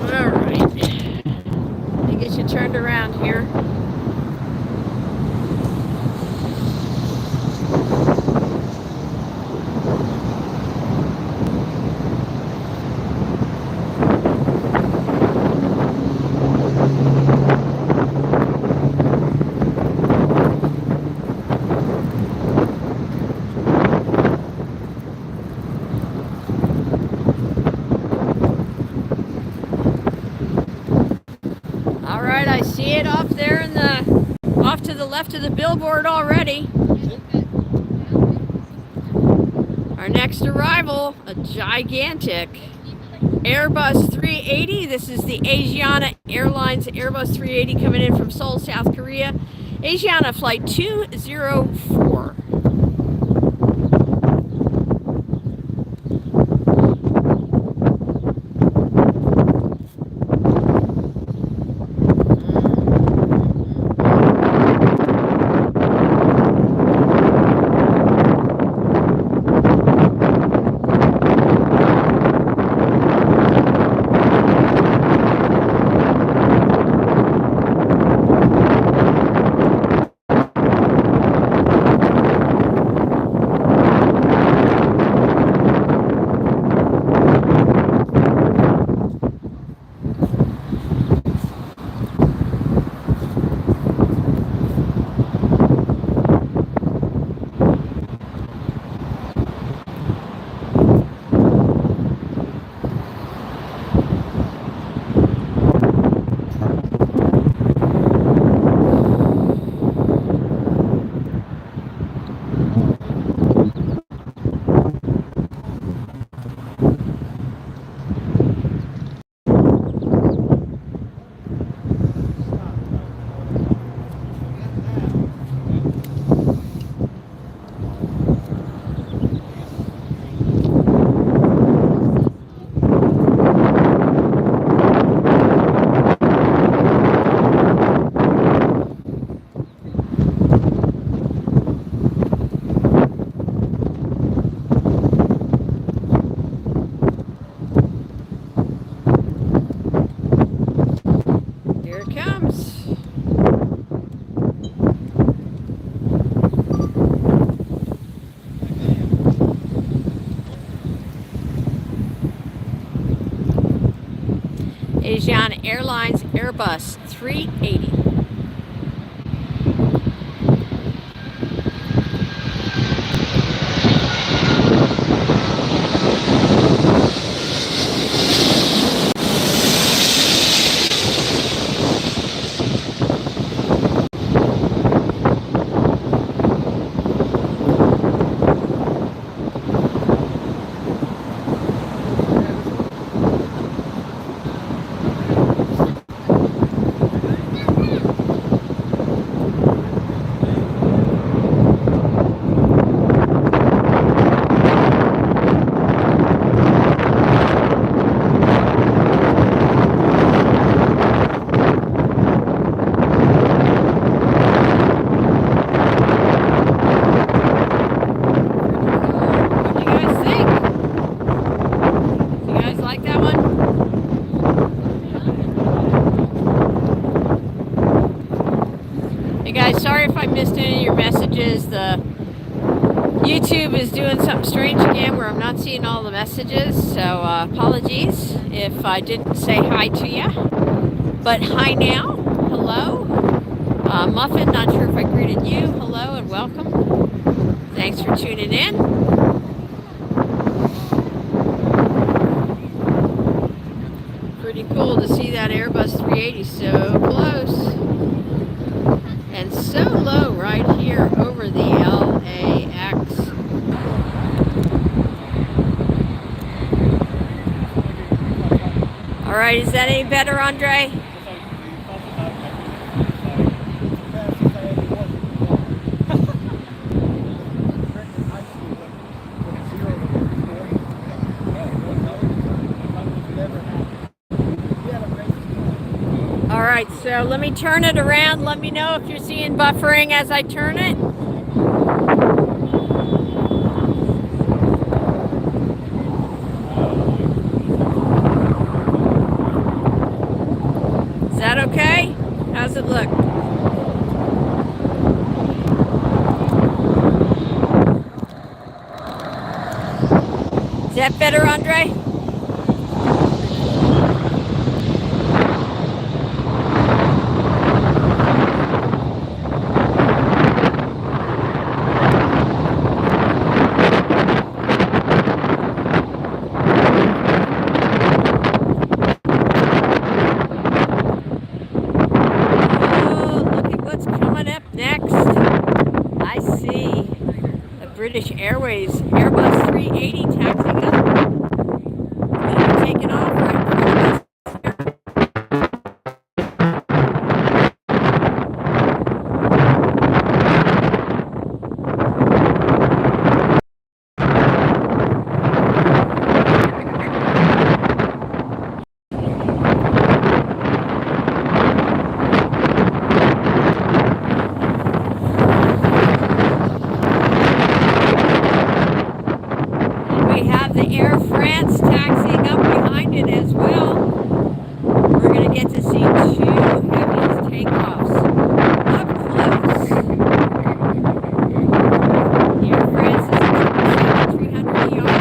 All right. Let me get you turned around here. I see it off there off to the left of the billboard already. Our next arrival, a gigantic Airbus 380. This is the Asiana Airlines Airbus 380 coming in from Seoul, South Korea. Asiana flight 204. Asiana Airlines Airbus 380. like that one? Hey guys, sorry if I missed any of your messages. The YouTube is doing something strange again where I'm not seeing all the messages, so apologies if I didn't say hi to you. But hi now, hello. Muffin, not sure if I greeted you. Hello and welcome. Thanks for tuning in. Pretty cool to see that Airbus 380 so close. And so low right here over the LAX. All right, is that any better, Andre? All right, so let me turn it around. Let me know if you're seeing buffering as I turn it. Is that okay? How's it look? Is that better, Andre? British Airways Airbus 380 taxiing up. It's going to be taking off right in front of us. Air France taxiing up behind it as well. We're going to get to see two heaviest takeoffs up close. Air France is a 300 ER.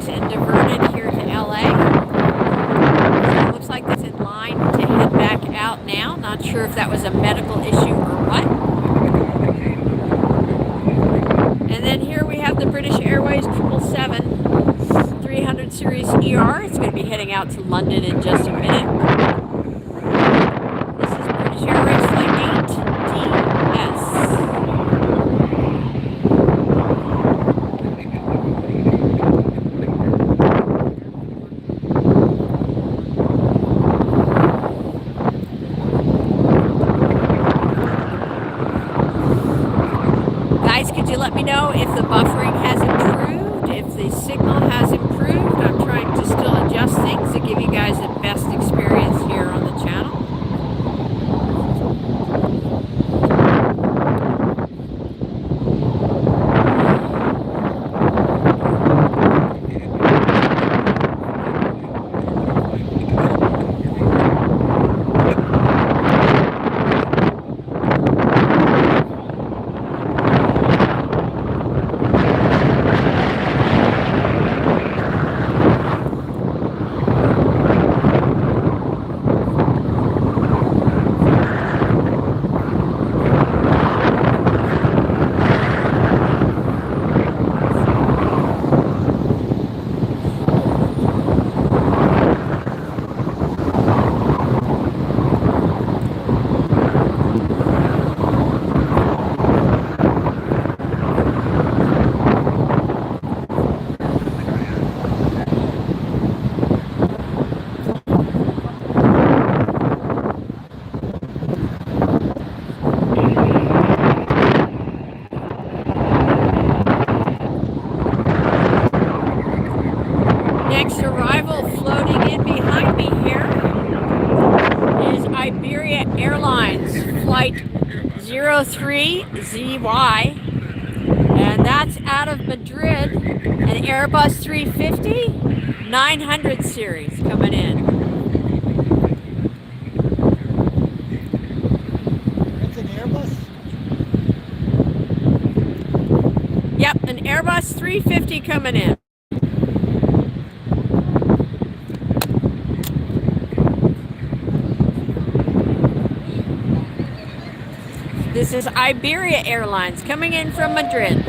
And diverted here to LA. So it looks like that's in line to head back out now. Not sure if that was a medical issue or what. And then here we have the British Airways 777 300 series ER. It's going to be heading out to London in just a minute. This is British Airways Flight 8DS. Let me know if the buffering has improved, if the signal has improved. I'm trying to still adjust things to give you guys the best experience here next arrival floating in behind me here is Iberia Airlines Flight 03ZY, and that's out of Madrid, an Airbus 350 900 series coming in. That's an Airbus? Yep, an Airbus 350 coming in. This is Iberia Airlines coming in from Madrid.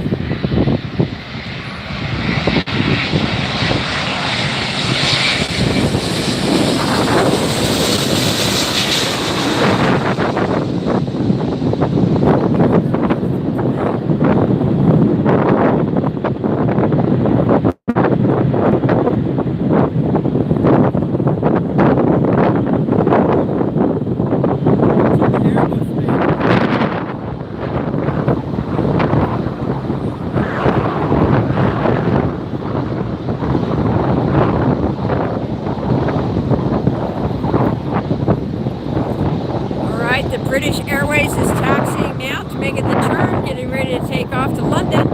British Airways is taxiing now to making the turn, getting ready to take off to London.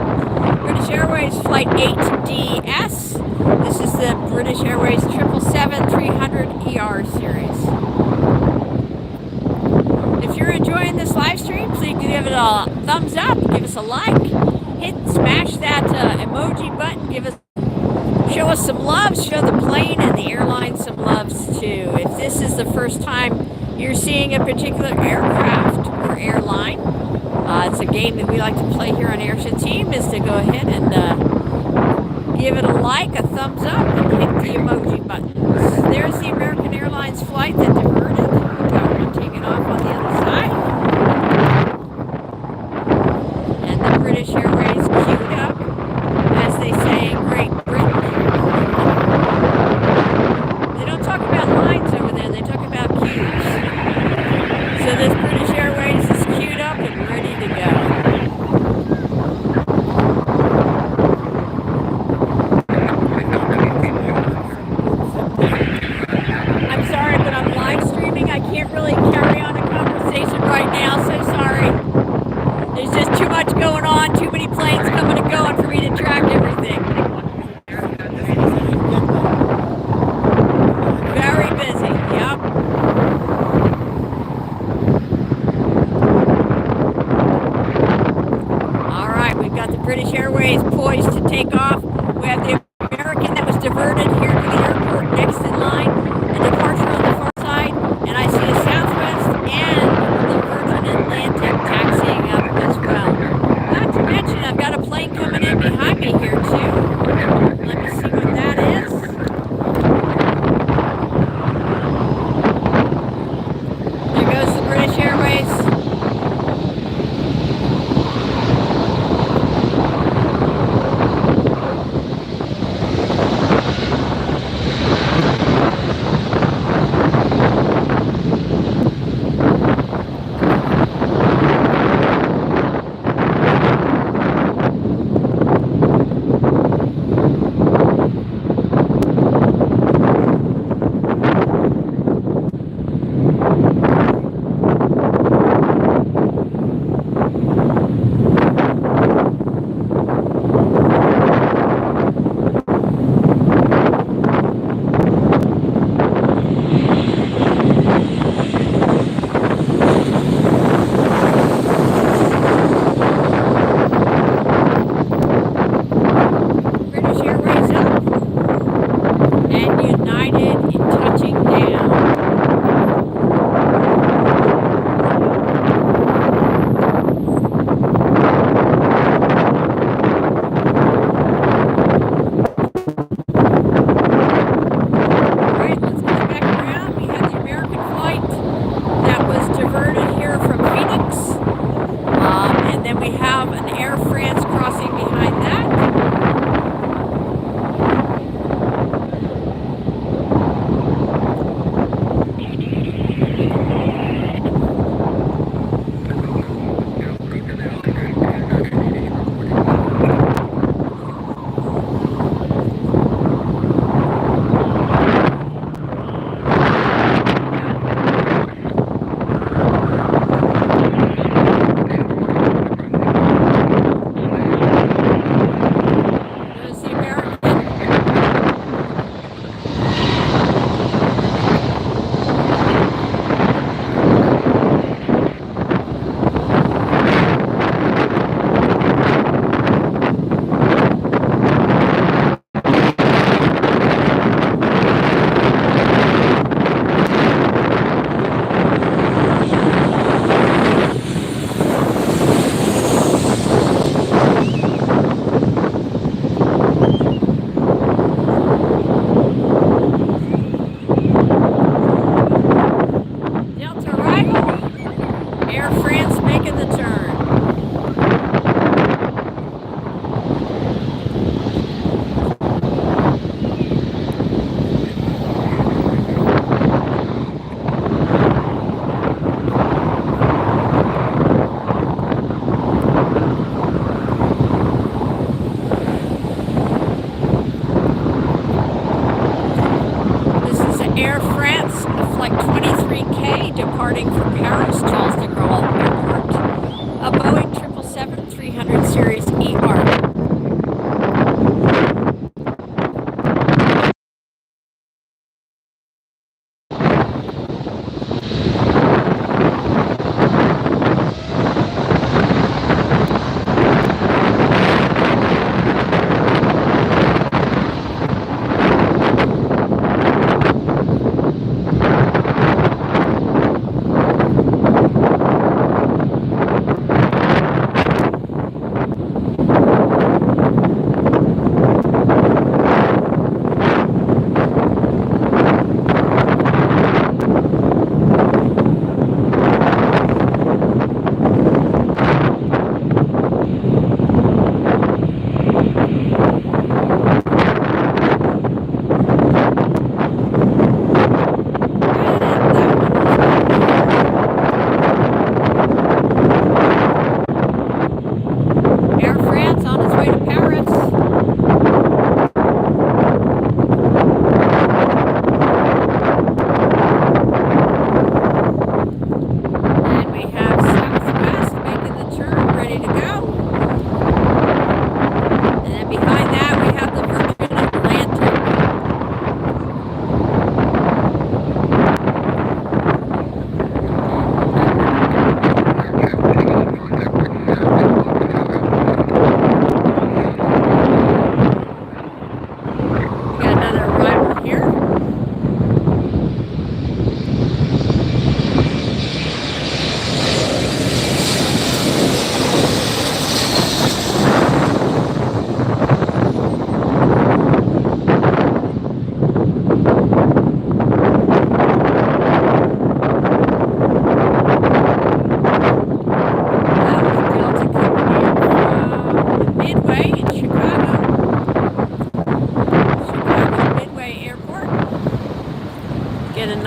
British Airways Flight 8DS. This is the British Airways 777-300ER series. If you're enjoying this live stream, please give it a thumbs up, give us a like, smash that emoji button, show us some love, show the plane and the airline some loves too. If this is the first time you're seeing a particular aircraft or airline, it's a game that we like to play here on Airship Team, is to go ahead and give it a like, a thumbs up, and hit the emoji buttons. There's the American Airlines flight that diverted. We've got one taking off on the other side. And the British Airways queued up, as they say in Great Britain. They don't talk about lines over there, they talk about queues. So this British Airways is queued up and ready to go. I'm sorry, but I'm live streaming. I can't really carry on a conversation right now, so sorry. There's just too much going on, too many planes coming and going for me to track everything. Very busy, yep. British Airways poised to take off. We have the American that was diverted here to the airport next in line, a departure on the far side, and I see a Southwest and the Virgin Atlantic taxiing up as well. Not to mention, I've got a plane coming in behind me here too. Let me see what that is. There goes the British Airways.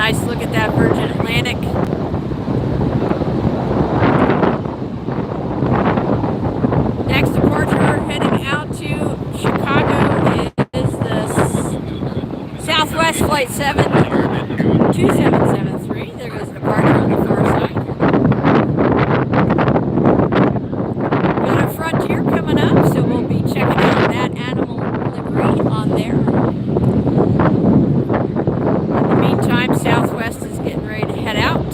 nice look at that Virgin Atlantic. Next departure heading out to Chicago is the Southwest Flight 2773. There goes a departure on the far side. Got a Frontier coming up, so we'll be checking out that animal livery on there. In the meantime, Southwest is getting ready to head out.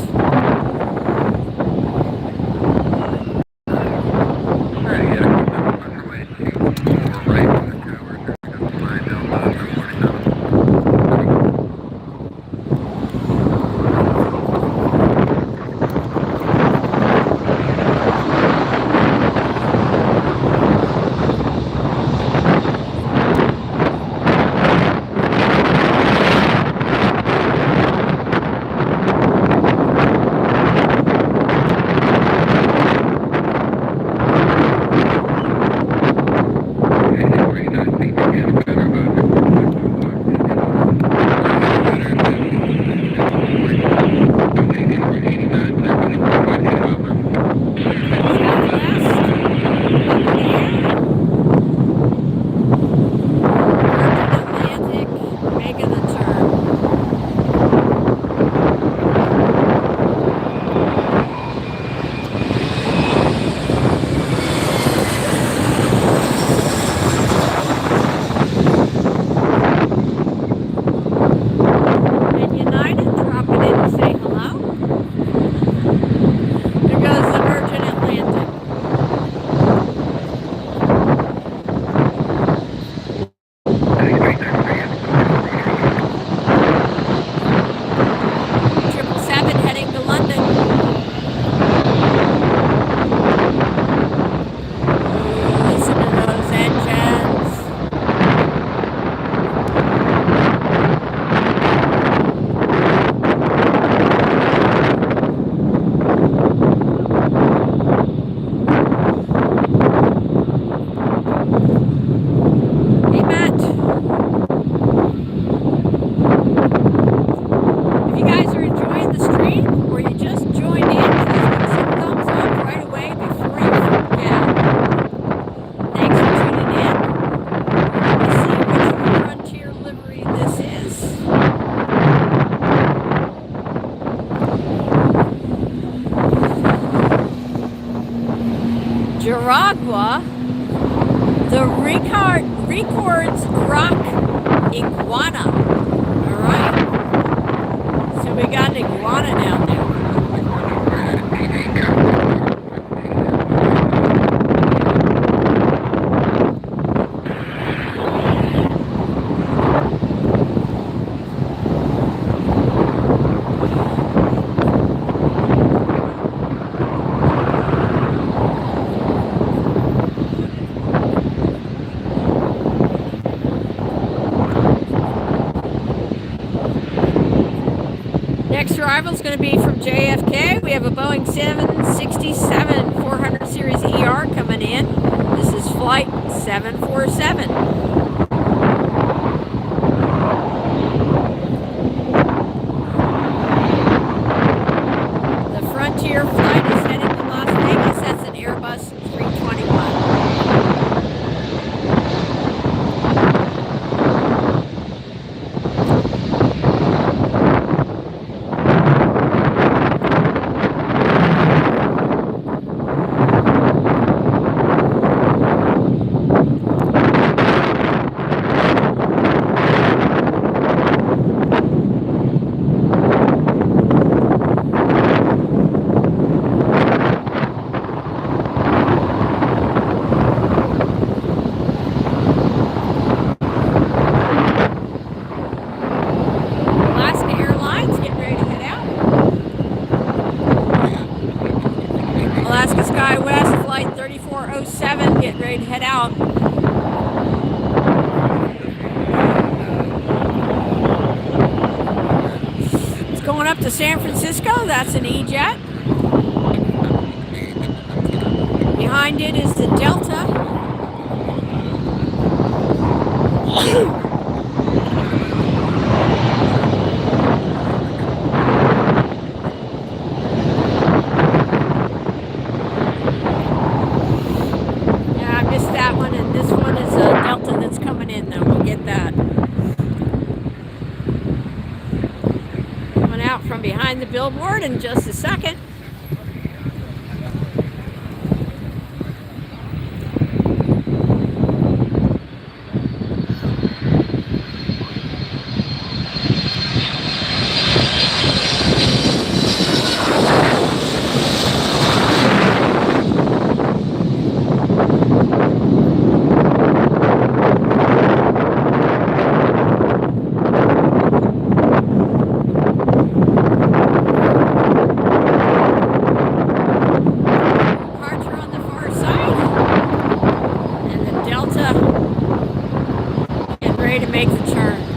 Jaragua, the records rock iguana. All right. So we got an iguana down there. Next arrival is going to be from JFK. We have a Boeing 767 400 series ER coming in. This is flight 747. The Frontier flight is heading to Las Vegas. That's an Airbus 321. Head out. It's going up to San Francisco. That's an E-Jet. Behind it is the Delta. from behind the billboard in just a second. To make the turn.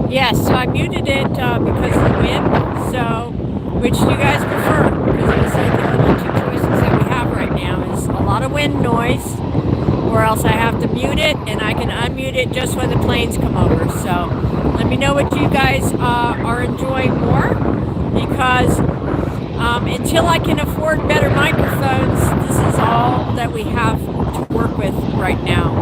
Yes, so I muted it because of the wind. So, which do you guys prefer? Because it was like the only two choices that we have right now is a lot of wind noise, or else I have to mute it, and I can unmute it just when the planes come over. So, let me know what you guys are enjoying more, because until I can afford better microphones, this is all that we have to work with right now.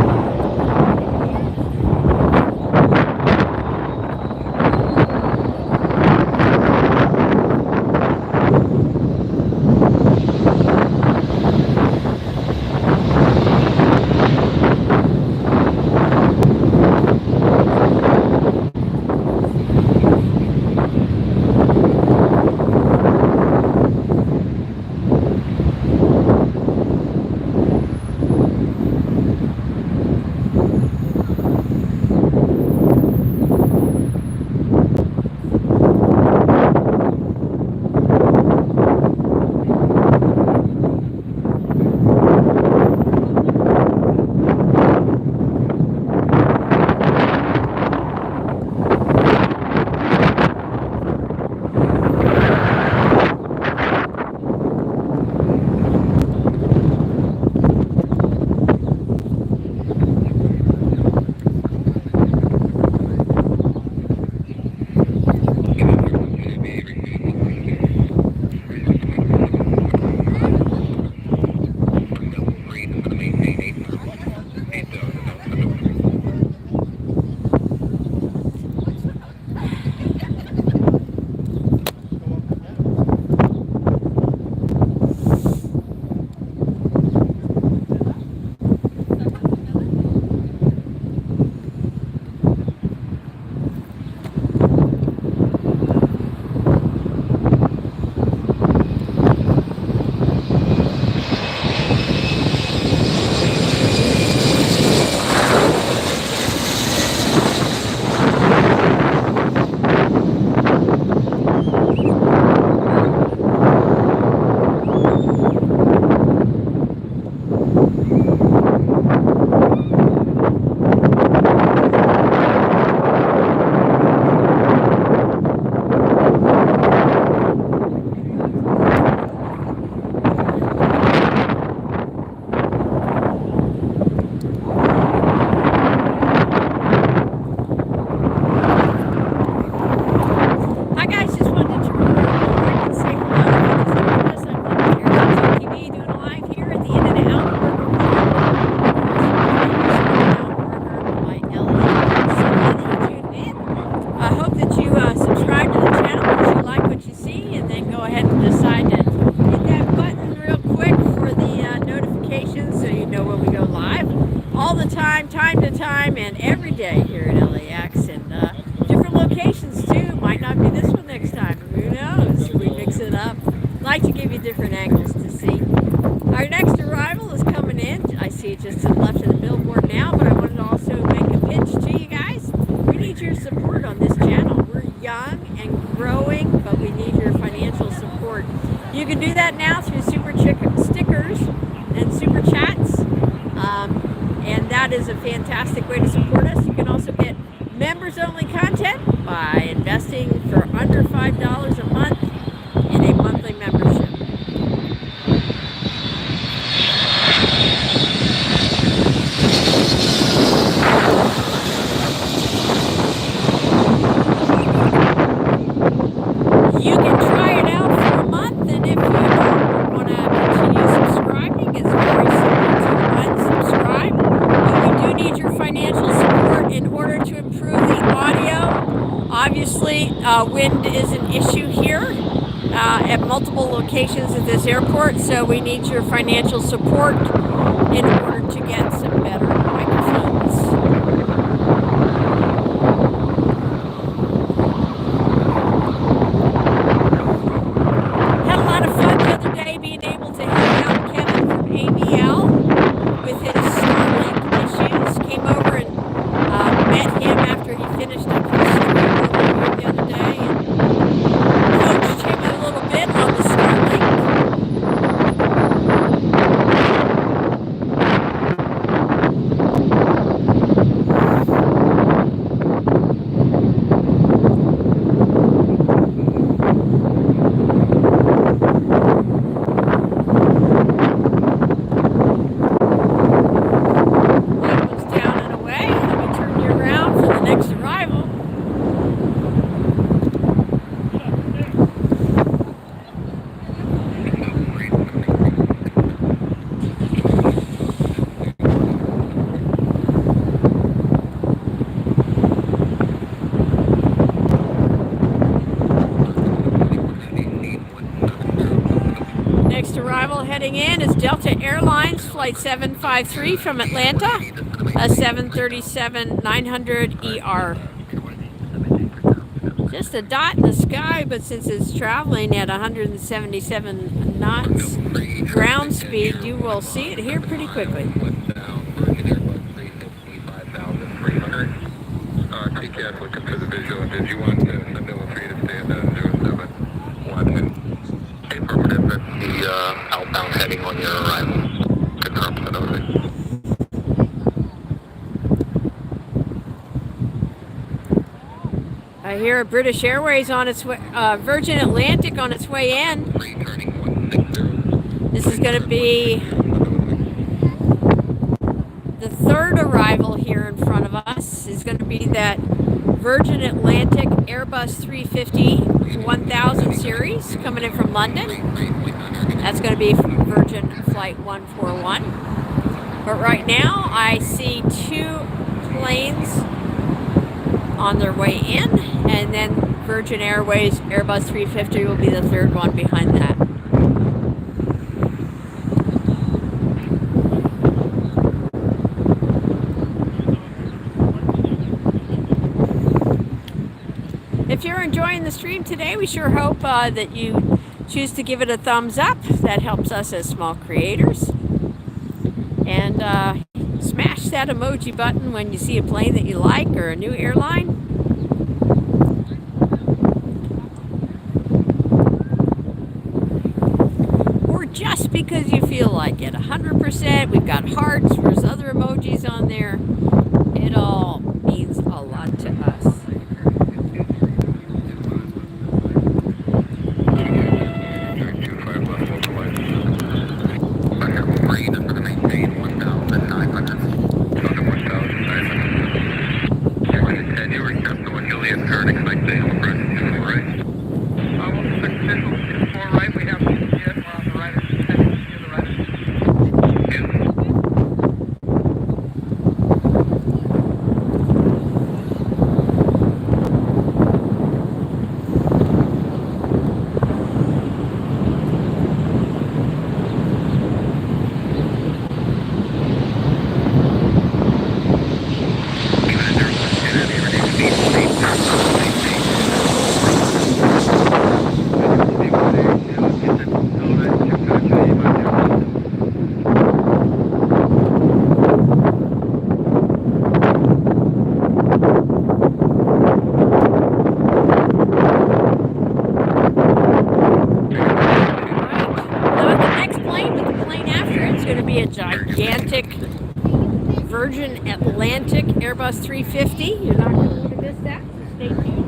time to time, and every day here at LAX, and different locations too. Might not be this one next time. Who knows? We mix it up. Like to give you different angles to see. Our next arrival is coming in. I see it just to the left of the billboard now, but I wanted to also make a pitch to you guys. We need your support on this channel. We're young and growing, but we need your financial support. You can do that now through super stickers and super chats, and that is a fantastic way to support us. You can also get members-only content by investing for under $5 a month in a monthly membership. You can try it out for a month, and if you don't want to continue subscribing, it's very simple to unsubscribe. But we do need your financial support in order to improve the audio. Obviously, wind is an issue here at multiple locations at this airport, so we need your financial support in order to get some better microphones. Had a lot of fun the other day being able to hang out with Kevin from ABL with his Starlink issues. Came over and met him after he finished up his stream over here the other day, and coached him a little bit on the Starlink. That one's down and away. Let me turn you around for the next arrival. Next arrival heading in is Delta Airlines Flight 753 from Atlanta, a 737-900 ER. Just a dot in the sky, but since it's traveling at 177 knots ground speed, you will see it here pretty quickly. TCAS looking for the visual. Did you want the military to stand at 071? Affirmative, that's the outbound heading on your arrival. Confirm that over. I hear a British Airways on its way, Virgin Atlantic on its way in. This is going to be the third arrival here in front of us. Is going to be that Virgin Atlantic Airbus 350 1000 series coming in from London. That's going to be Virgin Flight 141. But right now I see two planes on their way in, and then Virgin Airways Airbus 350 will be the third one behind that. If you're enjoying the stream today, we sure hope that you choose to give it a thumbs up. That helps us as small creators. And smash that emoji button when you see a plane that you like or a new airline. Or just because you feel like it. 100%. We've got hearts. There's other emojis on there. It all means a lot to us. Virgin Atlantic Airbus 350. You're not going to miss that, so stay tuned.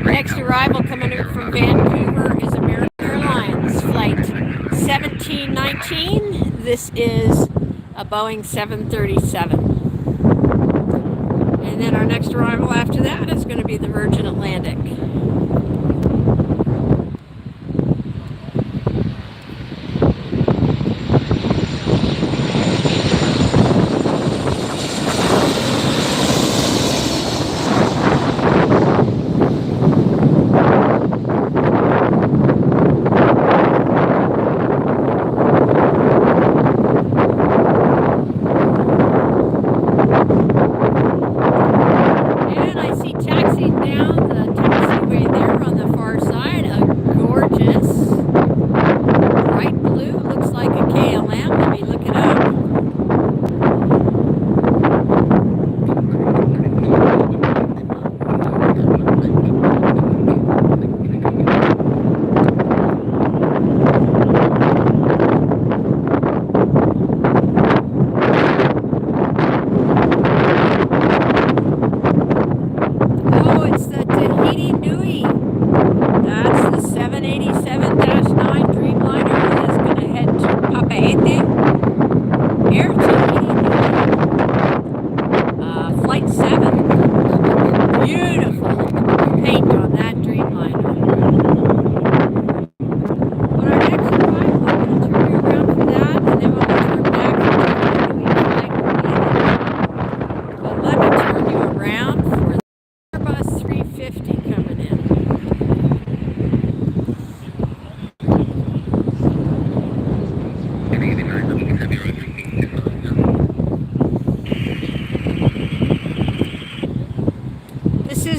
Next arrival coming in from Vancouver is American Airlines Flight 1719. This is a Boeing 737. And then our next arrival after that is going to be the Virgin Atlantic.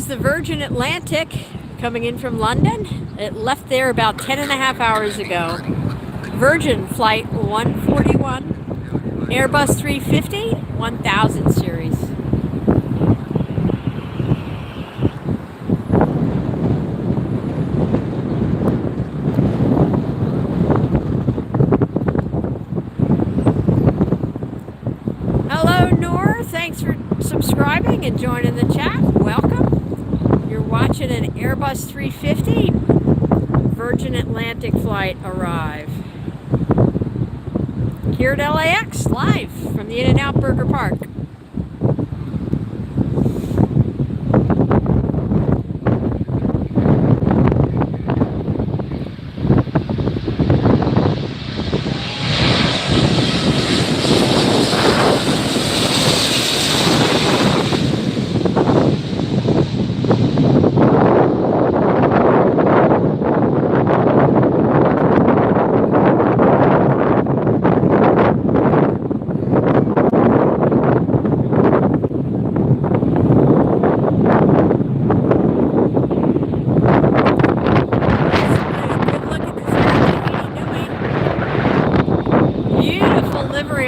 The Virgin Atlantic coming in from London. It left there about 10.5 hours ago. Virgin Flight 141, Airbus 350, 1000 series. Hello, Noor. Thanks for subscribing and joining the chat. Welcome. Watching an Airbus 350 Virgin Atlantic flight arrive here at LAX, live from the In-N-Out Burger Park.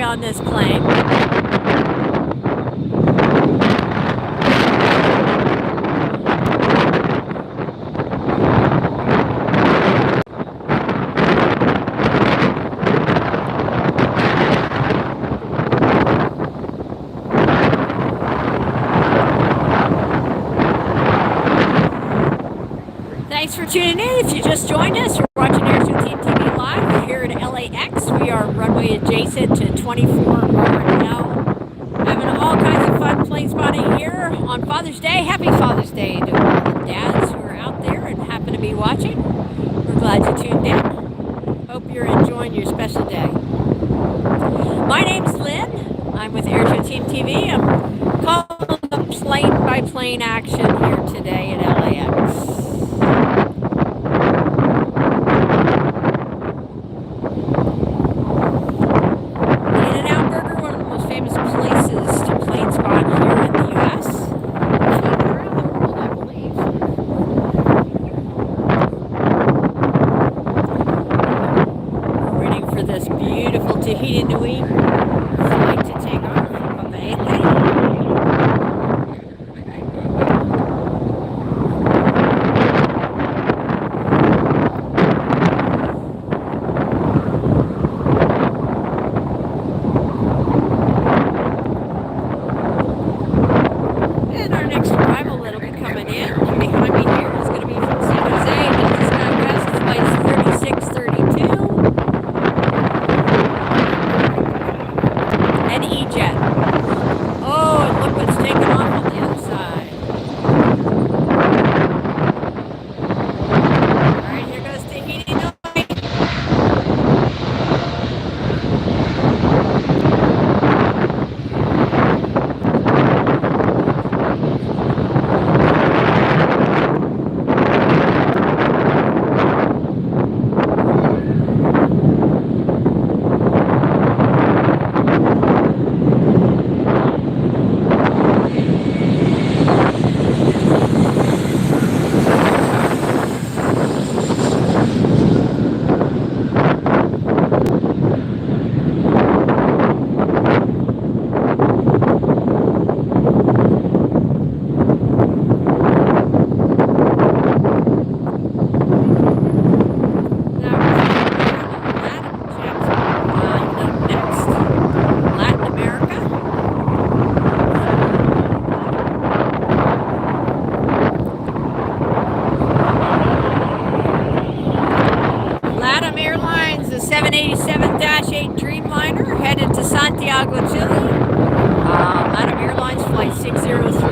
On this plane. Thanks for tuning in. If you just joined us, you're watching Airship Team TV live here at LAX. We are runway adjacent to 24RL. Having all kinds of fun plane spotting here on Father's Day. Happy Father's Day to all the dads who are out there and happen to be watching. We're glad you tuned in. Hope you're enjoying your special day. My name's Lynn. I'm with Airship Team TV. I'm calling the plane-by-plane action here today at LAX. this beautiful Tahiti Nui flight to take off of the A380. And our next arrival that'll be coming in behind me here is going to be from San Jose, Delta SkyWest, flights 3632 and E-Jet. Oh, and look what's taking off on the other side. All right, here goes Tahiti Nui. Latin America. LATAM Airlines, the 787-8 Dreamliner, headed to Santiago, Chile. LATAM Airlines flight 603.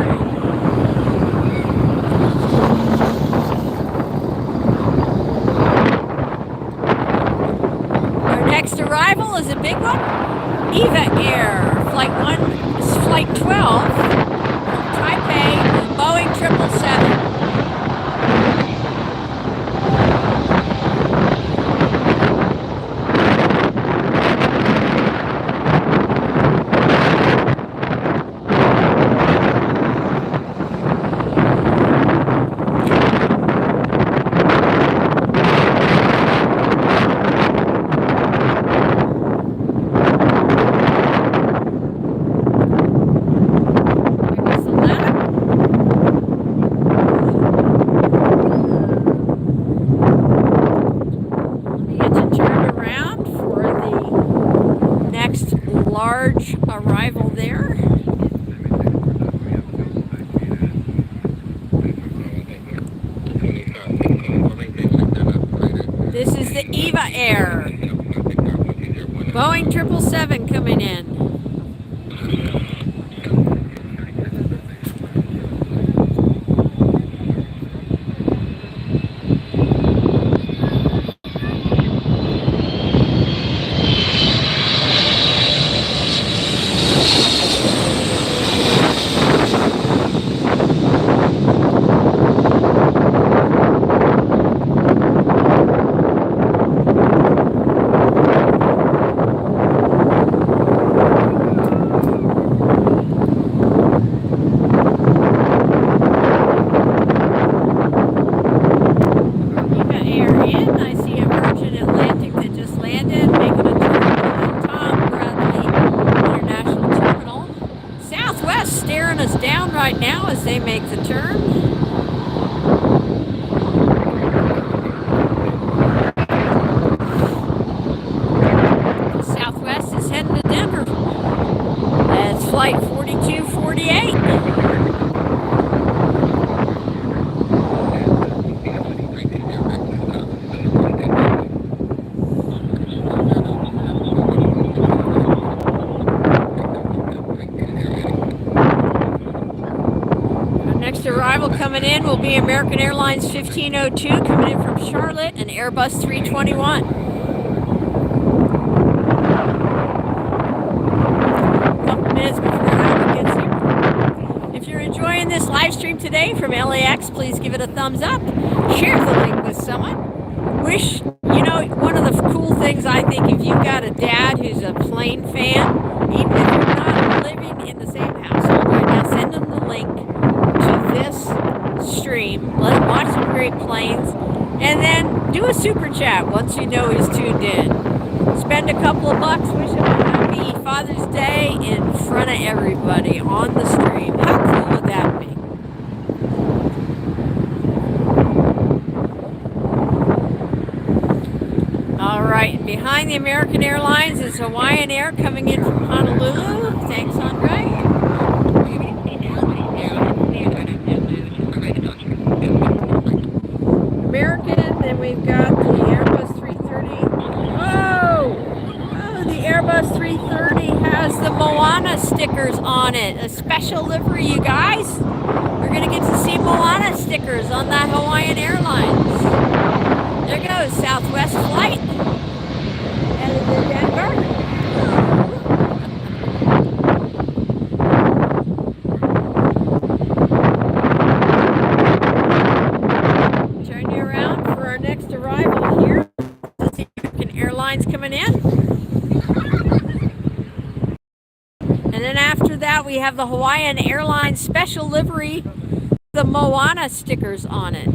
Our next arrival is a big one. Eva Air, flight 12 from Taipei, Boeing 777. Large arrival there. This is the Eva Air. Boeing 777 coming in. Right now as they make the turn. Southwest is heading to Denver. That's flight 4248. Arrival coming in will be American Airlines 1502 coming in from Charlotte and Airbus 321. A couple minutes before Howard gets here. If you're enjoying this live stream today from LAX, please give it a thumbs up. Share the link with someone. One of the cool things I think, if you've got a dad who's a plane fan, even if you're not living in the same household right now, send them the link to this stream. Let him watch some great planes, and then do a super chat once you know he's tuned in. Spend spend a couple of bucks, wish him a happy Father's Day in front of everybody on the stream. How cool would that be? All right, behind the American Airlines is Hawaiian Air coming in from Honolulu. Thanks, Andre. American, then we've got the Airbus 330. Whoa! Oh, the Airbus 330 has the Moana stickers on it. A special livery, you guys. We're going to get to see Moana stickers on that Hawaiian Airlines. There goes Southwest flight. Headed to Denver. Turn you around for our next arrival here. Let's see American Airlines coming in. And then after that, we have the Hawaiian Airlines special livery, the Moana stickers on it.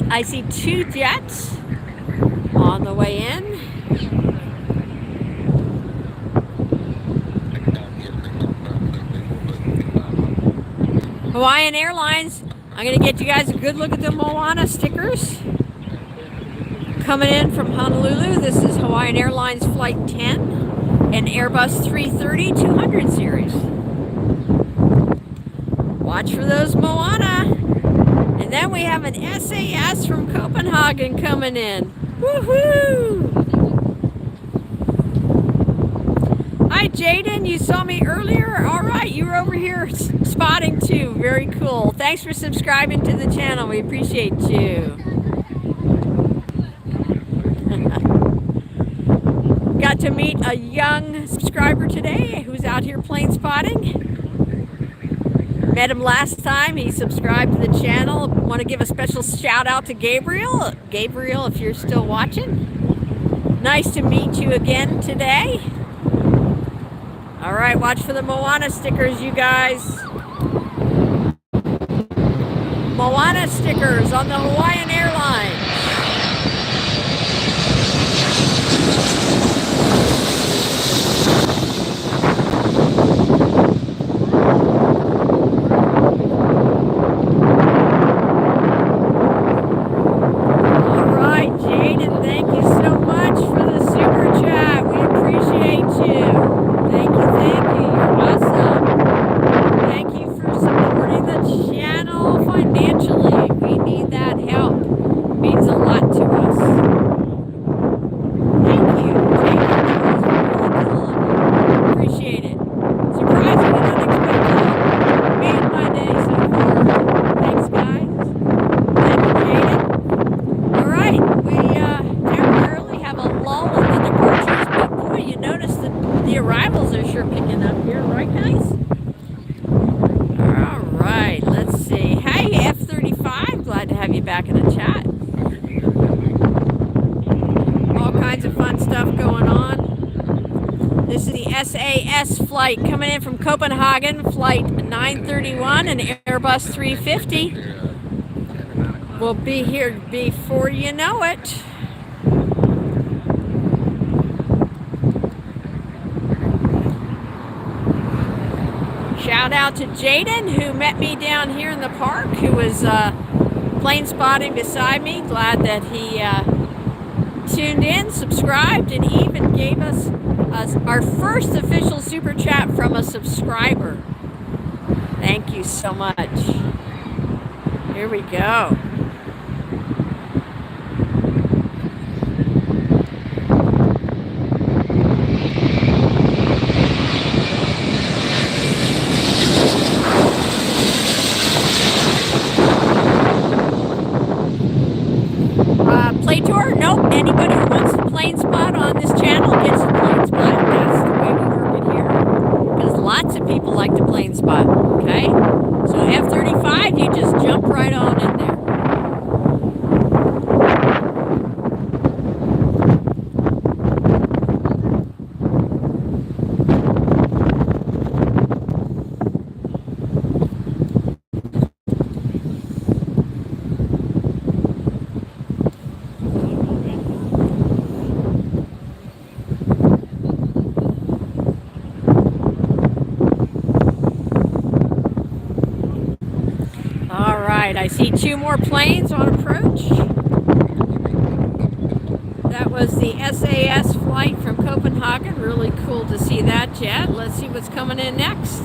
I see 2 jets on the way in. Hawaiian Airlines, I'm going to get you guys a good look at the Moana stickers. Coming in from Honolulu, this is Hawaiian Airlines Flight 10 and Airbus 330-200 series. Watch for those Moana. And then we have an SAS from Copenhagen coming in. Woohoo! Hi, Jaden. You saw me earlier? All right, you were over here spotting too. Very cool. Thanks for subscribing to the channel. We appreciate you. Got to meet a young subscriber today who's out here plane spotting. Met him last time. He subscribed to the channel. Want to give a special shout out to Gabriel. Gabriel, if you're still watching. Nice to meet you again today. All right, watch for the Moana stickers, you guys. Moana stickers on the Hawaiian Airlines. SAS flight coming in from Copenhagen, flight 931 and Airbus 350. We'll be here before you know it. Shout out to Jaden, who met me down here in the park, who was plane spotting beside me. Glad that he tuned in, subscribed, and even gave us our first official super chat from a subscriber. Thank you so much. Here we go. anybody who wants to plane spot on this channel gets to plane spot. That's the way we work it here. Because lots of people like to plane spot. Okay? So F-35, you just jump right on in there. I see 2 more planes on approach. That was the SAS flight from Copenhagen. Really cool to see that jet. Let's see what's coming in next.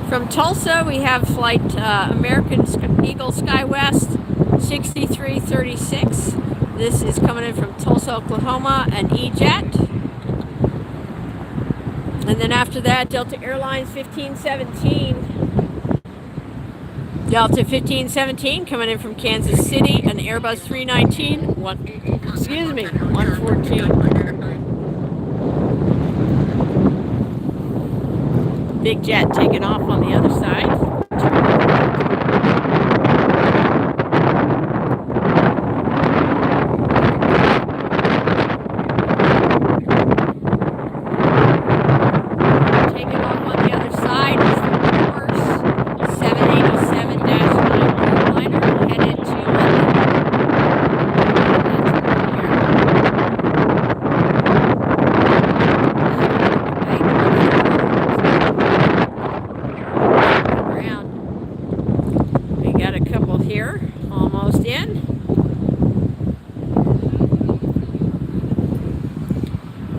From Tulsa, we have flight American Eagle SkyWest 6336. This is coming in from Tulsa, Oklahoma, an E-jet. And then after that, Delta Airlines 1517. Delta 1517 coming in from Kansas City, an Airbus 319, 114. Big jet taking off on the other side.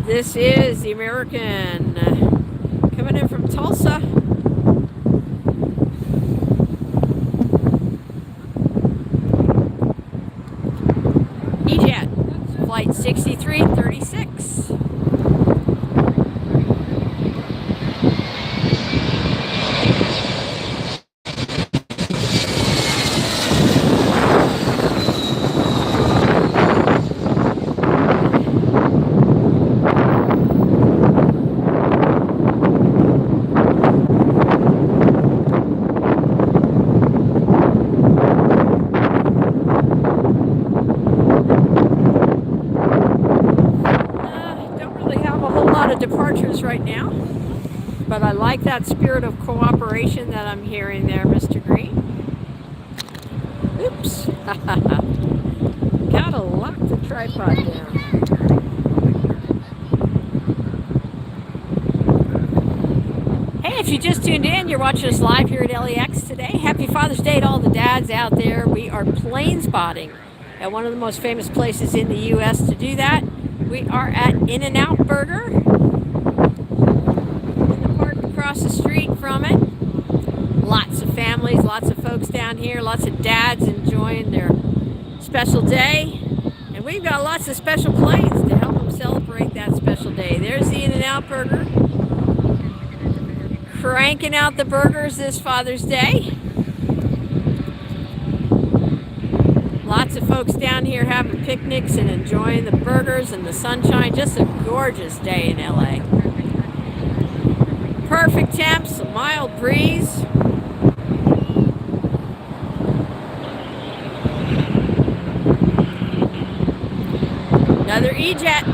This is the American coming in from Tulsa. E-jet, flight 6336. Right now, but I like that spirit of cooperation that I'm hearing there, Mr. Green. Oops. Gotta lock the tripod down. Hey, if you just tuned in, you're watching us live here at LAX today. Happy Father's Day to all the dads out there. We are plane spotting at one of the most famous places in the U.S. to do that. We are at In-N-Out Burger. Across the street from it. Lots of families, lots of folks down here, lots of dads enjoying their special day. And we've got lots of special planes to help them celebrate that special day. There's the In-N-Out Burger. Cranking out the burgers this Father's Day. Lots of folks down here having picnics and enjoying the burgers and the sunshine. Just a gorgeous day in LA. Perfect temps, a mild breeze. Another E-jet.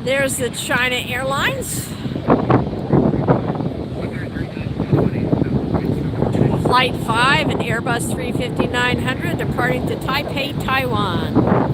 There's the China Airlines. Flight 5, an Airbus A350-900 departing to Taipei, Taiwan.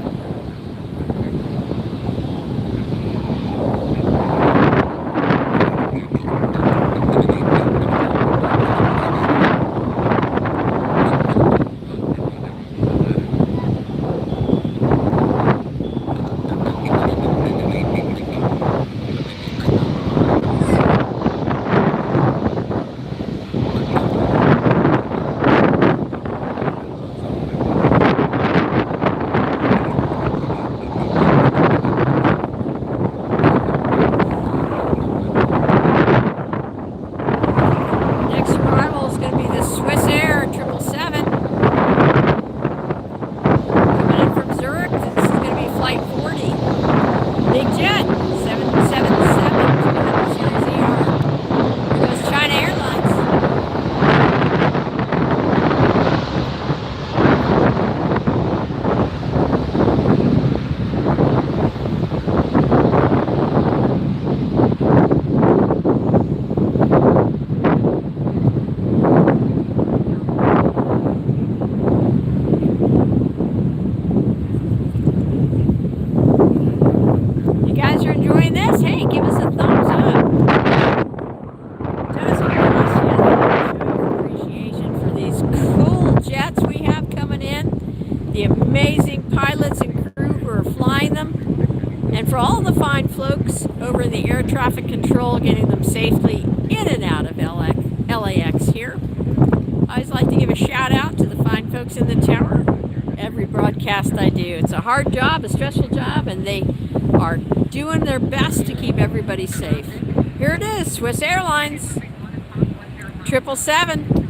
For all the fine folks over in the air traffic control, getting them safely in and out of LAX here. I always like to give a shout out to the fine folks in the tower. Every broadcast I do, it's a hard job, a stressful job, and they are doing their best to keep everybody safe. Here it is, Swiss Airlines, 777.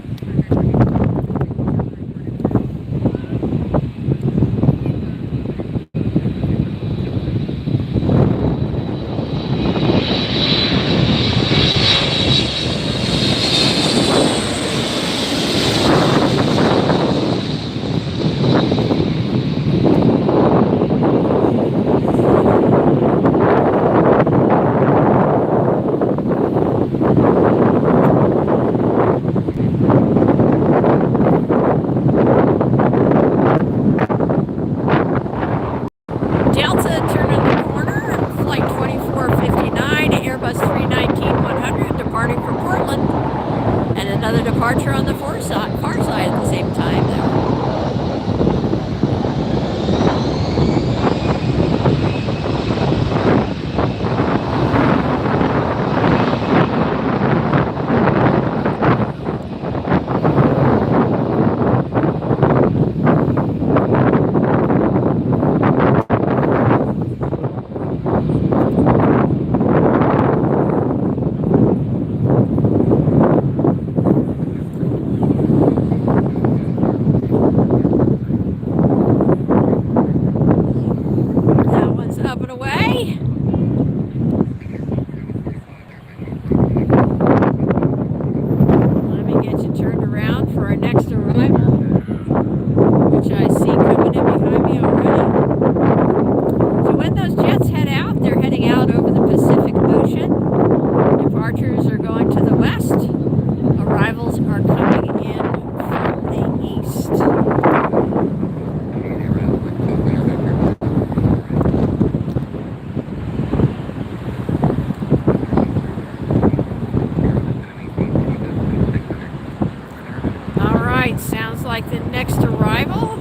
Like the next arrival.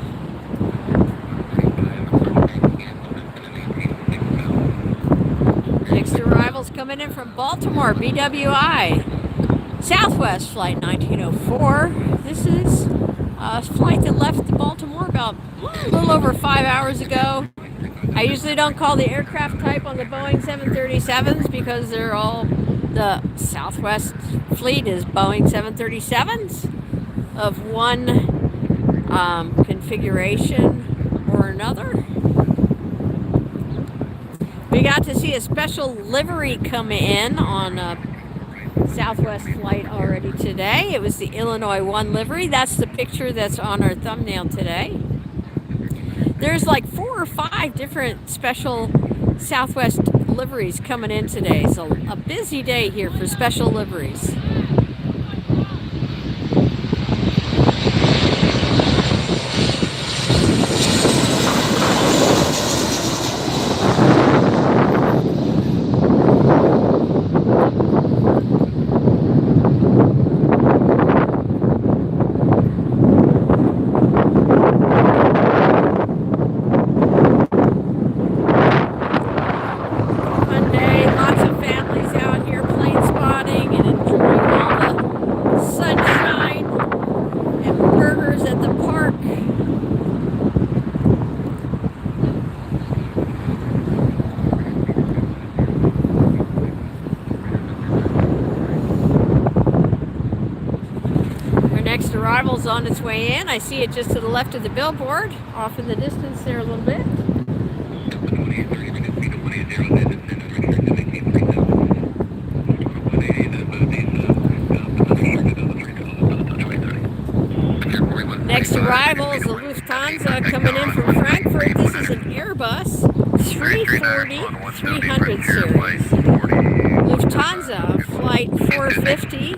Next arrival's coming in from Baltimore, BWI. Southwest flight 1904. This is a flight that left Baltimore about a little over 5 hours ago. I usually don't call the aircraft type on the Boeing 737s because they're all, the Southwest fleet is Boeing 737s of one configuration or another. We got to see a special livery come in on a Southwest flight already today. It was the Illinois 1 livery. That's the picture that's on our thumbnail today. There's like 4 or 5 different special Southwest liveries coming in today. So a busy day here for special liveries. Arrival's on its way in. I see it just to the left of the billboard, off in the distance there a little bit. Next arrival is the Lufthansa coming in from Frankfurt. This is an Airbus 340-300 series. Lufthansa flight 450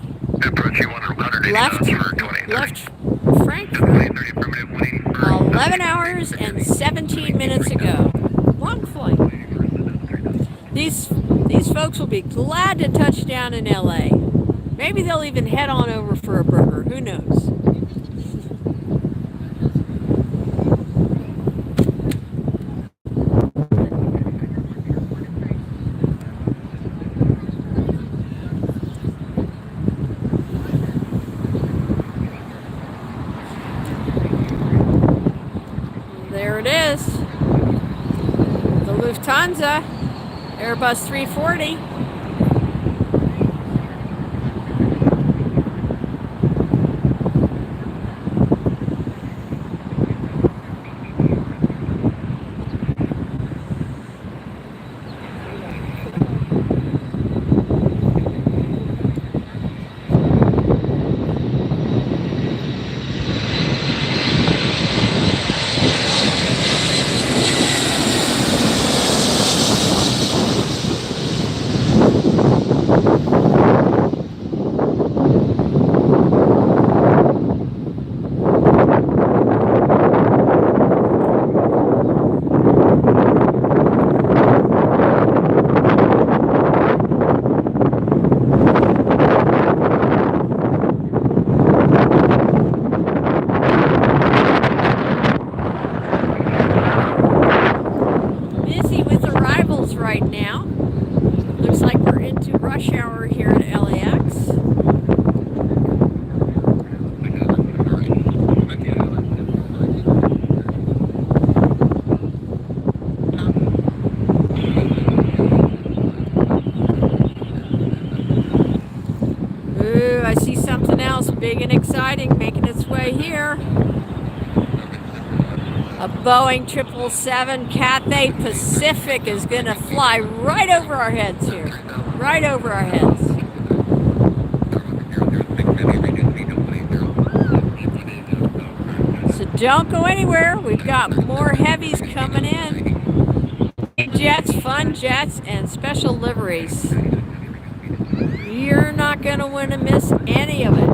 left Frankfurt 11 hours and 17 minutes ago. Long flight. These folks will be glad to touch down in LA. Maybe they'll even head on over for a burger. Who knows? There it is. The Lufthansa Airbus 340. Big and exciting, making its way here. A Boeing 777 Cathay Pacific is going to fly right over our heads here. Right over our heads. So don't go anywhere. We've got more heavies coming in. Jets, fun jets, and special liveries. You're not going to want to miss any of it.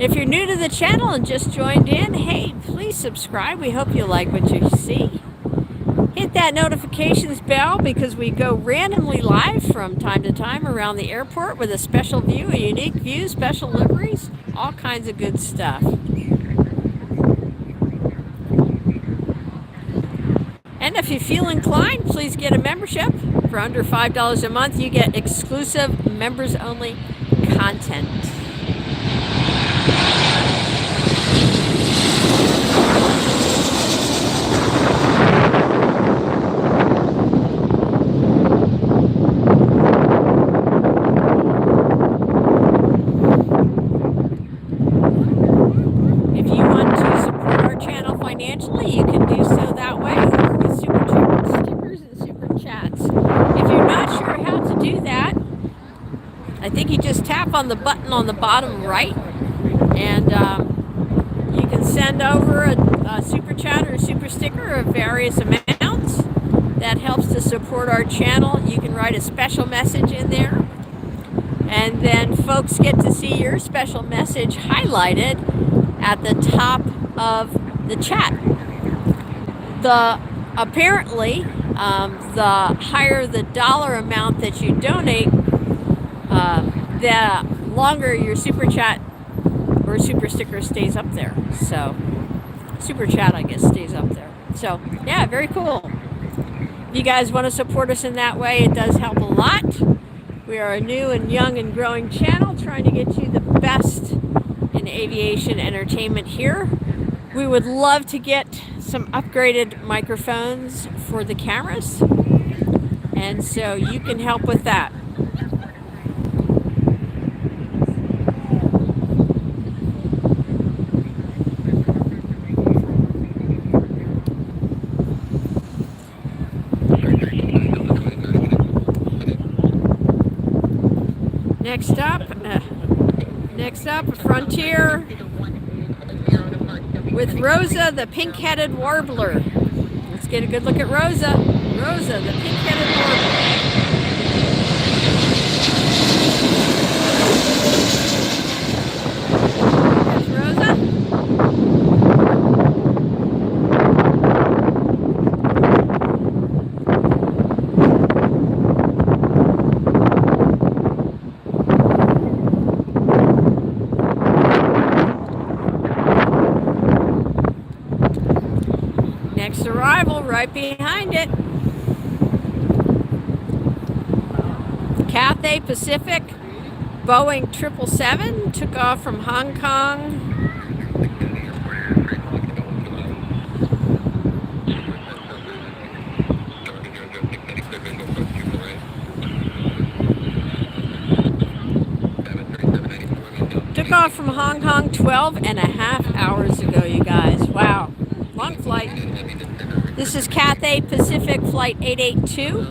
If you're new to the channel and just joined in, hey, please subscribe. We hope you like what you see. Hit that notifications bell because we go randomly live from time to time around the airport with a special view, a unique view, special liveries, all kinds of good stuff. And if you feel inclined, please get a membership. For under $5 a month, you get exclusive members-only content. On the button on the bottom right, and you can send over a super chat or a super sticker of various amounts. that helps to support our channel. You can write a special message in there, and then folks get to see your special message highlighted at the top of the chat. Apparently, the higher the dollar amount that you donate, the longer your super chat or super sticker stays up there. So, super chat, I guess, stays up there. So, yeah, very cool. If you guys want to support us in that way, it does help a lot. We are a new and young and growing channel trying to get you the best in aviation entertainment here. We would love to get some upgraded microphones for the cameras, and so you can help with that. Next up, Frontier with Rosa, the pink-headed warbler. Let's get a good look at Rosa. Rosa, the pink-headed warbler. There's Rosa. Next arrival, right behind it. Cathay Pacific, Boeing 777, took off from Hong Kong. Took off from Hong Kong 12 and a half hours ago, you guys. Wow. Long flight. This is Cathay Pacific Flight 882.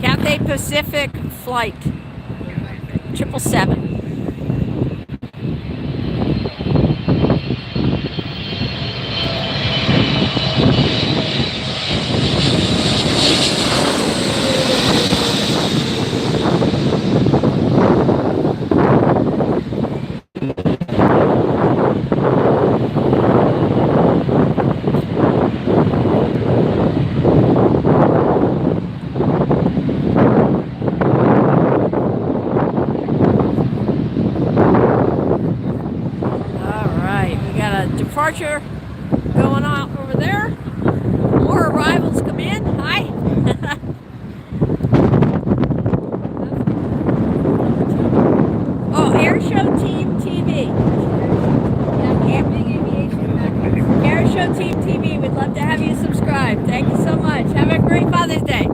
Cathay Pacific Flight 777. Departure going on over there. More arrivals come in. Hi. Oh, Airshow Team TV. Airshow Team TV. We'd love to have you subscribe. Thank you so much. Have a great Father's Day.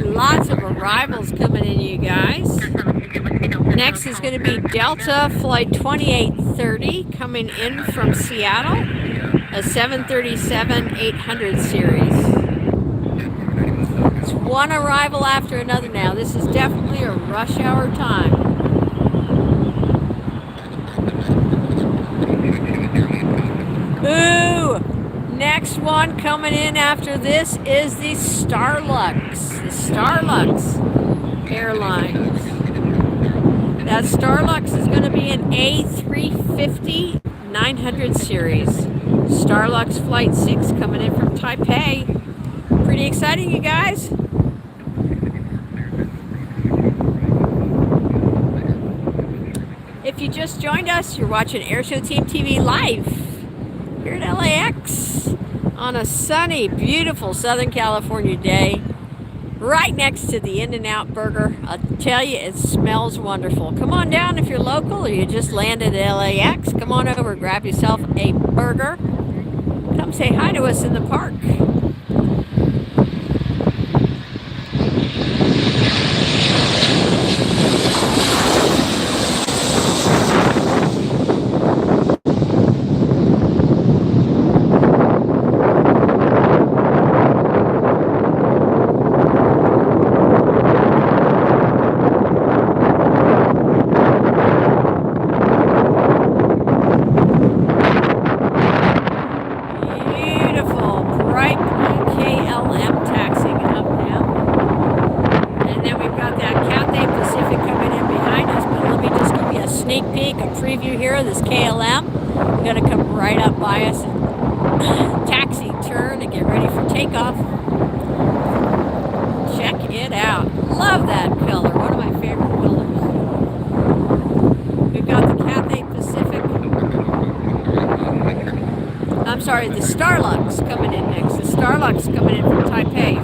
Lots of arrivals coming in, you guys. Next is going to be Delta Flight 2830 coming in from Seattle, a 737-800 series. It's one arrival after another now. This is definitely a rush hour time. Ooh! Next one coming in after this is the Starlux. The Starlux Airlines. That Starlux is going to be an A350 900 series. Starlux Flight 6 coming in from Taipei. Pretty exciting, you guys. If you just joined us, you're watching Airshow Team TV live here at LAX on a sunny, beautiful Southern California day, right next to the In-N-Out Burger. I'll tell you, it smells wonderful. Come on down if you're local or you just landed at LAX. Come on over, grab yourself a burger. Come say hi to us in the park. KLM taxing up now. And then we've got that Cathay Pacific coming in behind us. But let me just give you a sneak peek, a preview here of this KLM. We're going to come right up by us and taxi, turn, and get ready for takeoff. Check it out. Love that color. One of my favorite colors. We've got the Cathay Pacific. I'm sorry, the Starlux coming in next. The Starlux coming in from Taipei.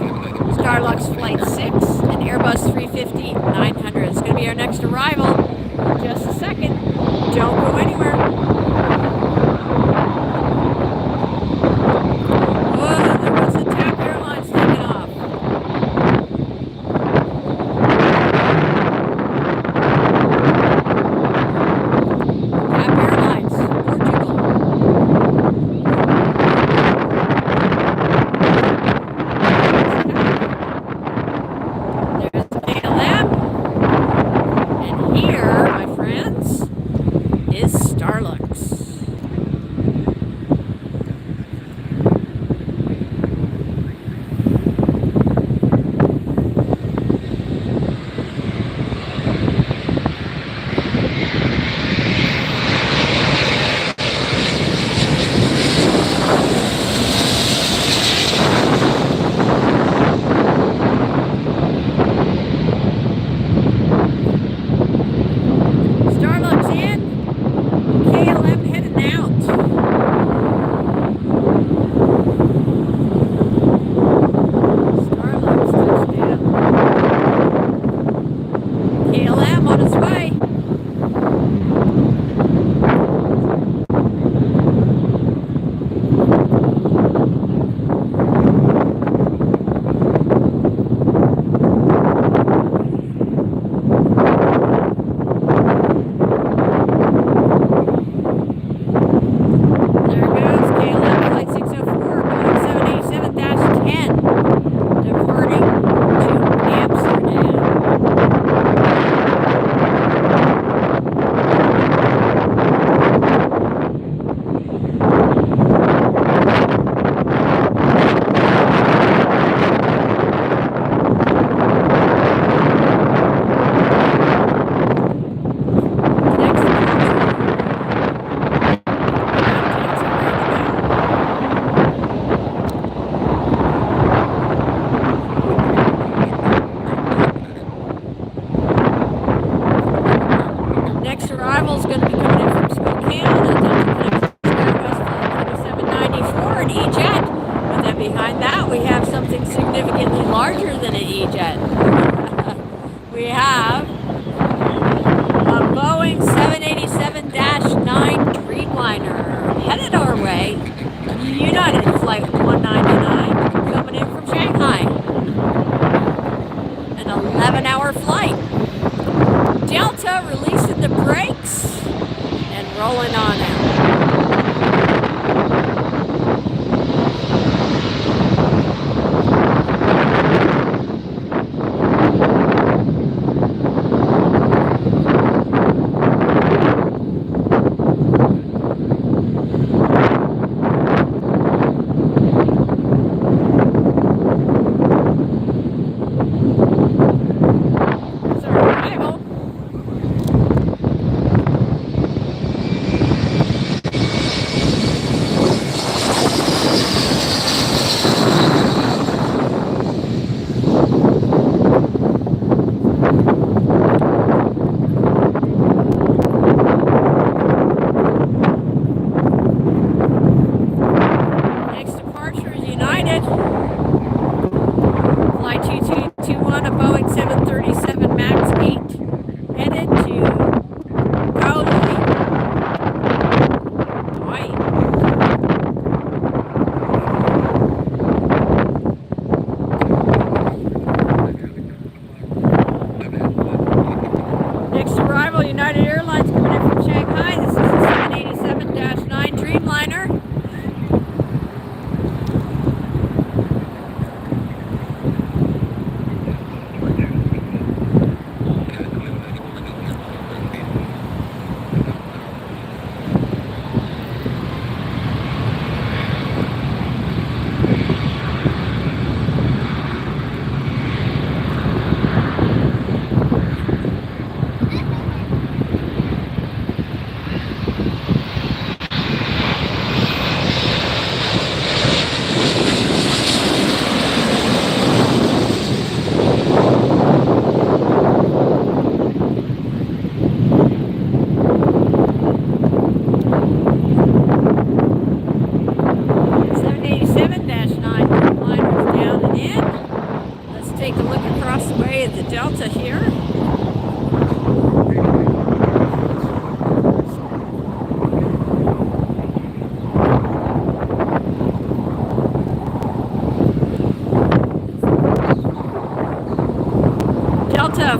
Starlux Flight 6 and Airbus 350-900. It's going to be our next arrival in just a second. Don't go anywhere. Whoa, there was a TAP Airlines taking off. TAP Airlines, Portugal. Larger than an E-Jet. We have a Boeing 787-9 Dreamliner headed our way. United Flight 199 coming in from Shanghai. An 11-hour flight. Delta releasing the brakes and rolling on out.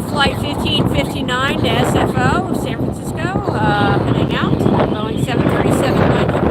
flight 1559 to SFO, San Francisco, heading out, Boeing 737-900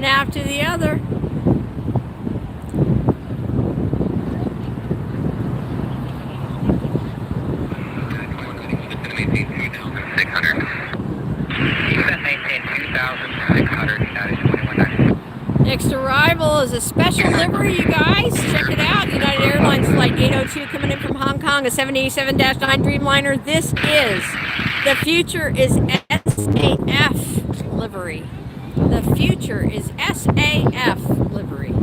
after the other. Next arrival is a special livery, you guys. Check it out. United Airlines Flight 802 coming in from Hong Kong, a 787-9 Dreamliner. This is, the future is SAF livery. The future is SAF livery.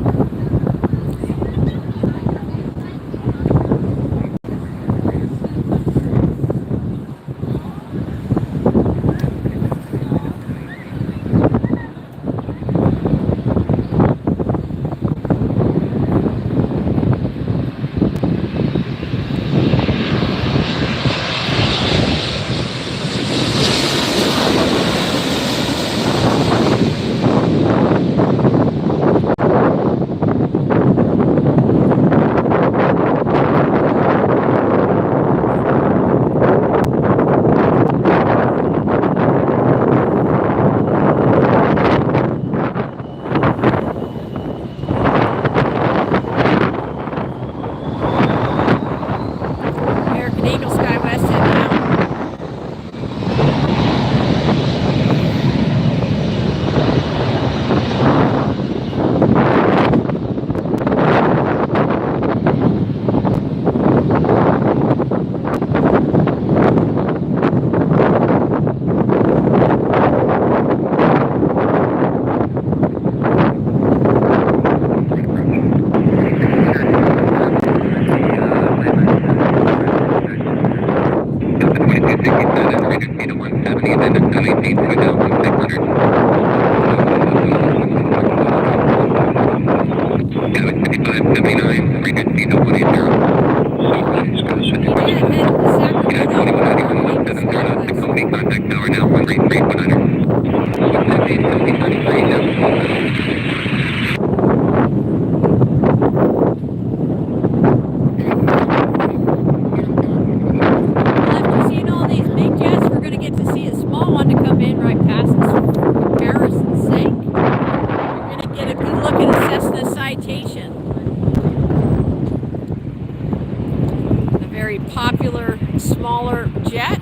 Popular smaller jet,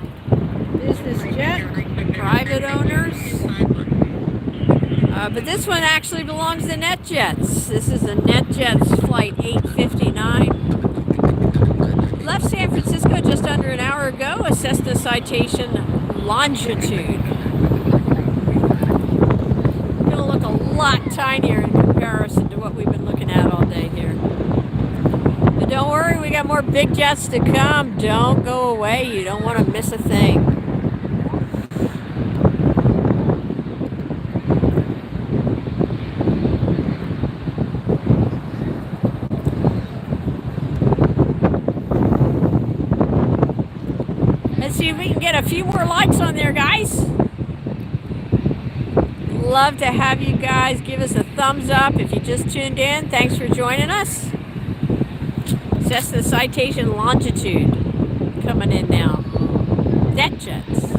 business jet, private owners. But this one actually belongs to NetJets. This is a NetJets Flight 859. Left San Francisco just under an hour ago, a Cessna Citation Longitude. Gonna look a lot tinier in comparison to what we've been looking at all day here. But don't worry, we got more big jets to come. Don't go away. You don't want to miss a thing. Let's see if we can get a few more likes on there, guys. Love to have you guys give us a thumbs up if you just tuned in. Thanks for joining us. Cessna Citation Longitude coming in now. NetJets.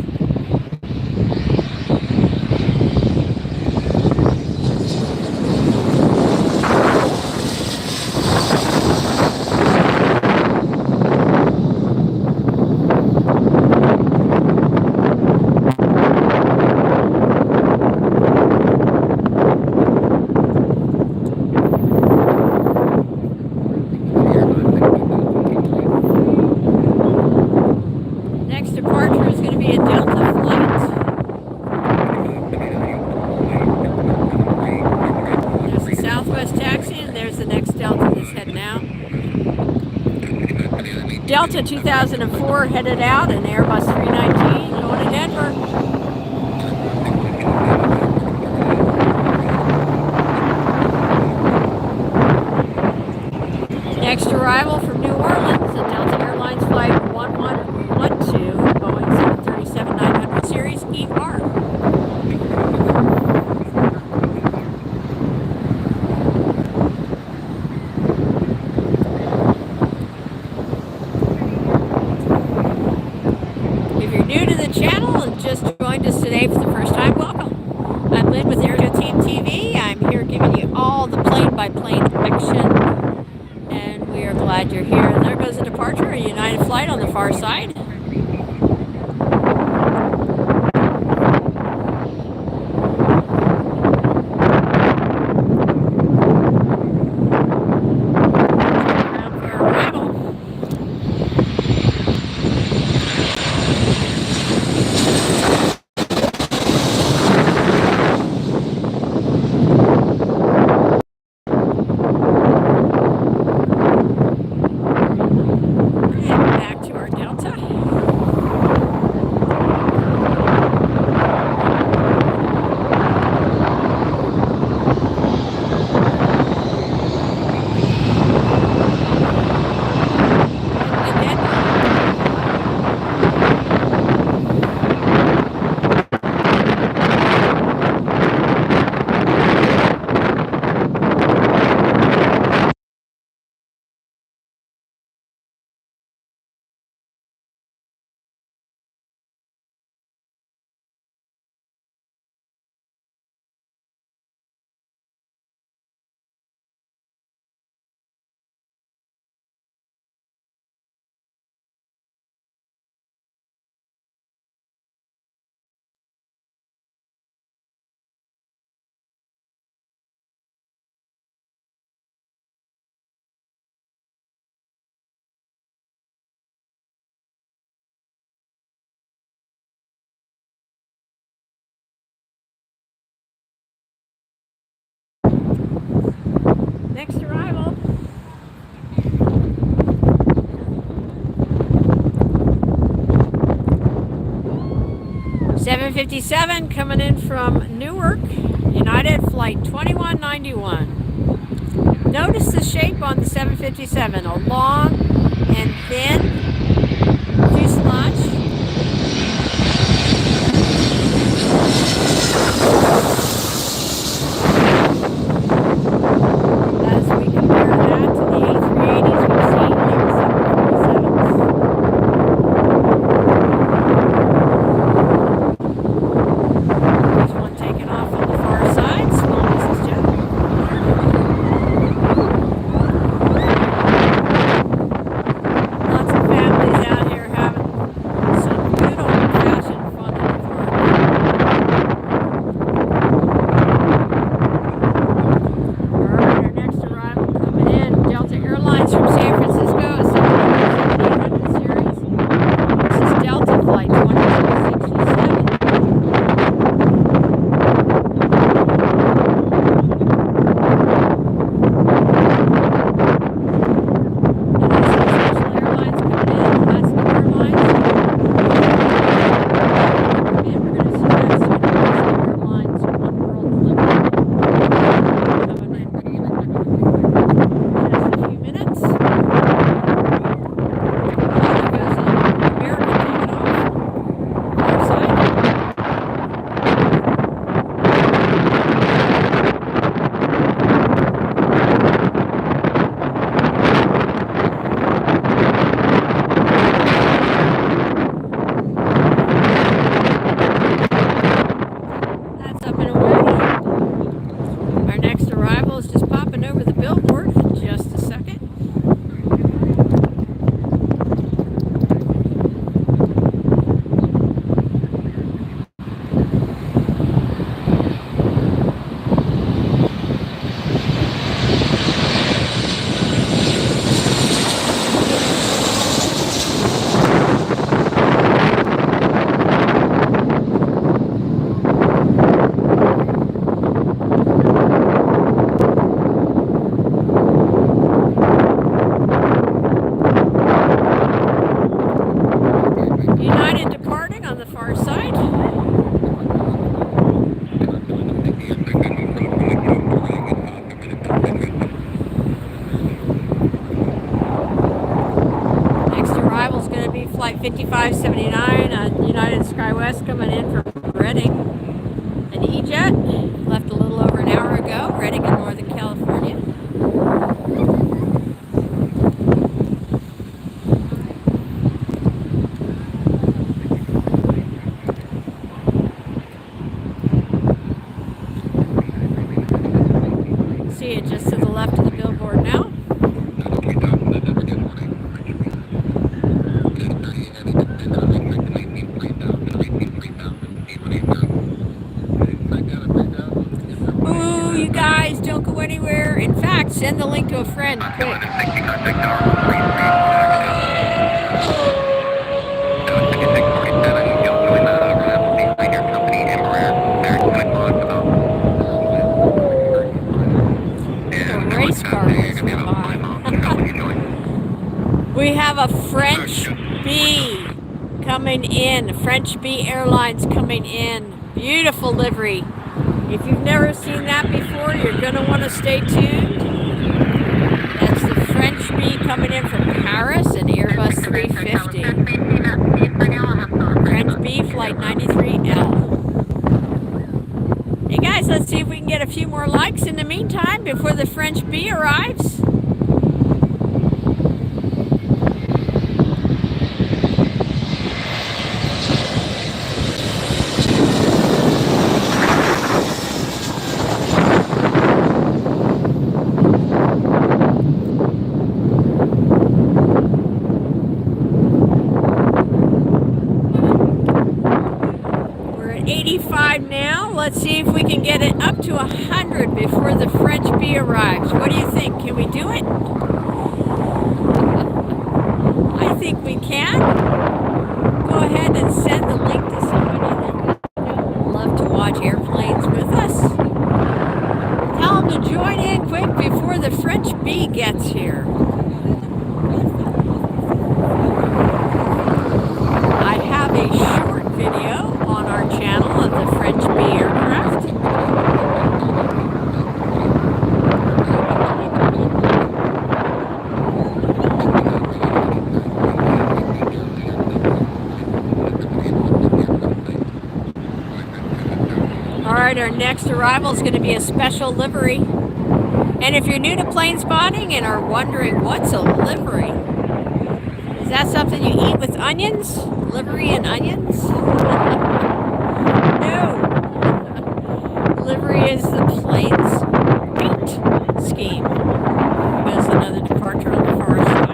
Delta 2004 headed out, an Airbus 319 going to Denver. Next arrival from New Orleans, a Delta Airlines flight 1112, Boeing 737-900 series ER. Today for the first time, welcome. I'm Lynn with Airjet Team TV. I'm here giving you all the plane-by-plane action, and we are glad you're here. And there goes a departure, a United flight on the far side. Next arrival. $757 coming in from Newark, United Flight 2191. Notice the shape on the 757, a long and thin fuselage. As we compare that to the A380s we've seen in the 747s. There's one taking off on the far side, small business jet. Lots of families out here having some good old-fashioned fun in the park. 5579 on United SkyWest coming in from Reading. An E-Jet left a little over an hour ago, Reading in Northern California. See it just to the left of the billboard now. Ooh, you guys, don't go anywhere. In fact, send the link to a friend, quick. The race car is We have a French B coming in. French B Airlines coming in. Beautiful livery. If you've never seen that before, you're going to want to stay tuned. That's the French B coming in from Paris, an Airbus 350. French B Flight 93L. Hey guys, let's see if we can get a few more likes in the meantime before the French B arrives. Let's see if we can get it up to 100 before the French B arrives. What do you think? Can we do it? I think we can. Go ahead and send the link to somebody that would love to watch airplanes with us. Tell them to join in quick before the French B gets here. I have a short video on our channel of the French B aircraft. Alright, our next arrival is going to be a special livery. And if you're new to plane spotting and are wondering what's a livery, is that something you eat with onions? Livery and onions? No. Livery is the plane's paint scheme. There's another departure on the far side.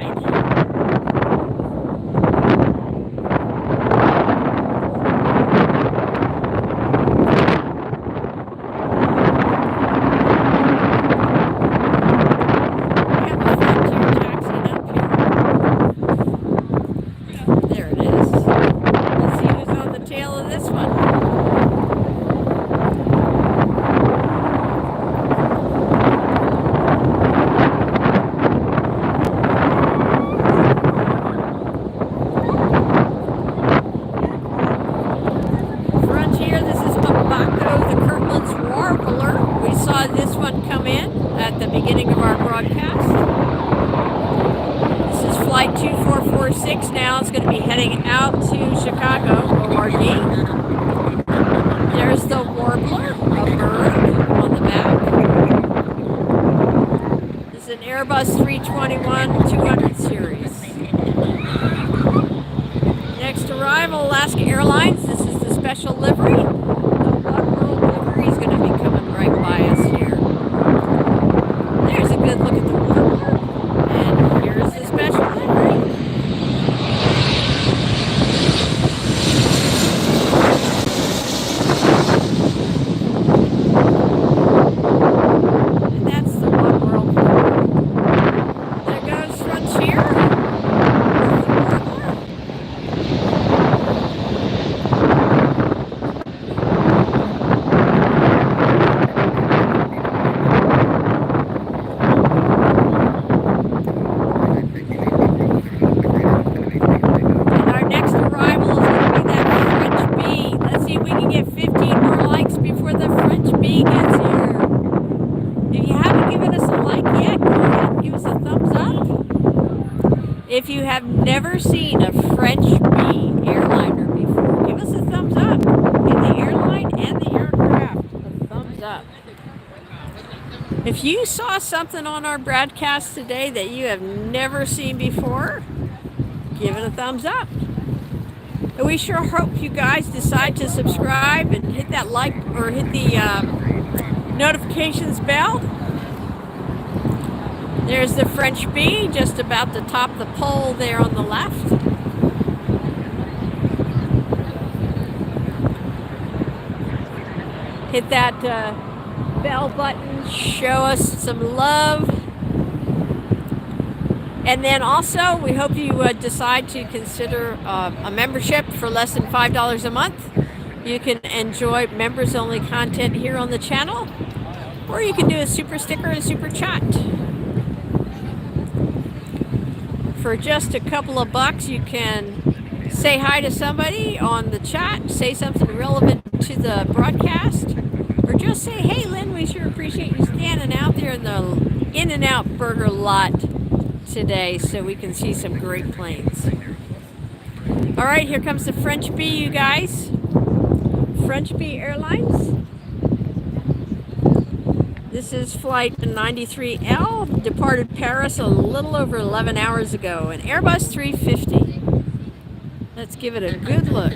Now it's going to be heading out to Chicago, ORD. There's the warbler, a bird on the back. This is an Airbus 321-200 series. Next arrival, Alaska Airlines. This is the special livery. The One World livery is going to be coming right by us here. There's a good look at the warbler. And here's the special livery. If you have never seen a French B airliner before, give us a thumbs up. Give the airline and the aircraft a thumbs up. If you saw something on our broadcast today that you have never seen before, give it a thumbs up. And we sure hope you guys decide to subscribe and hit that like or hit the notifications bell. There's the French B just about to top the pole there on the left. Hit that bell button, show us some love. And then also, we hope you decide to consider a membership for less than $5 a month. You can enjoy members-only content here on the channel, or you can do a super sticker and super chat. For just a couple of bucks, you can say hi to somebody on the chat, say something relevant to the broadcast, or just say, hey, Lynn, we sure appreciate you standing out there in the In-N-Out Burger lot today so we can see some great planes. All right, here comes the French B, you guys. French B Airlines. This is flight 93L, departed Paris a little over 11 hours ago, an Airbus 350. Let's give it a good look.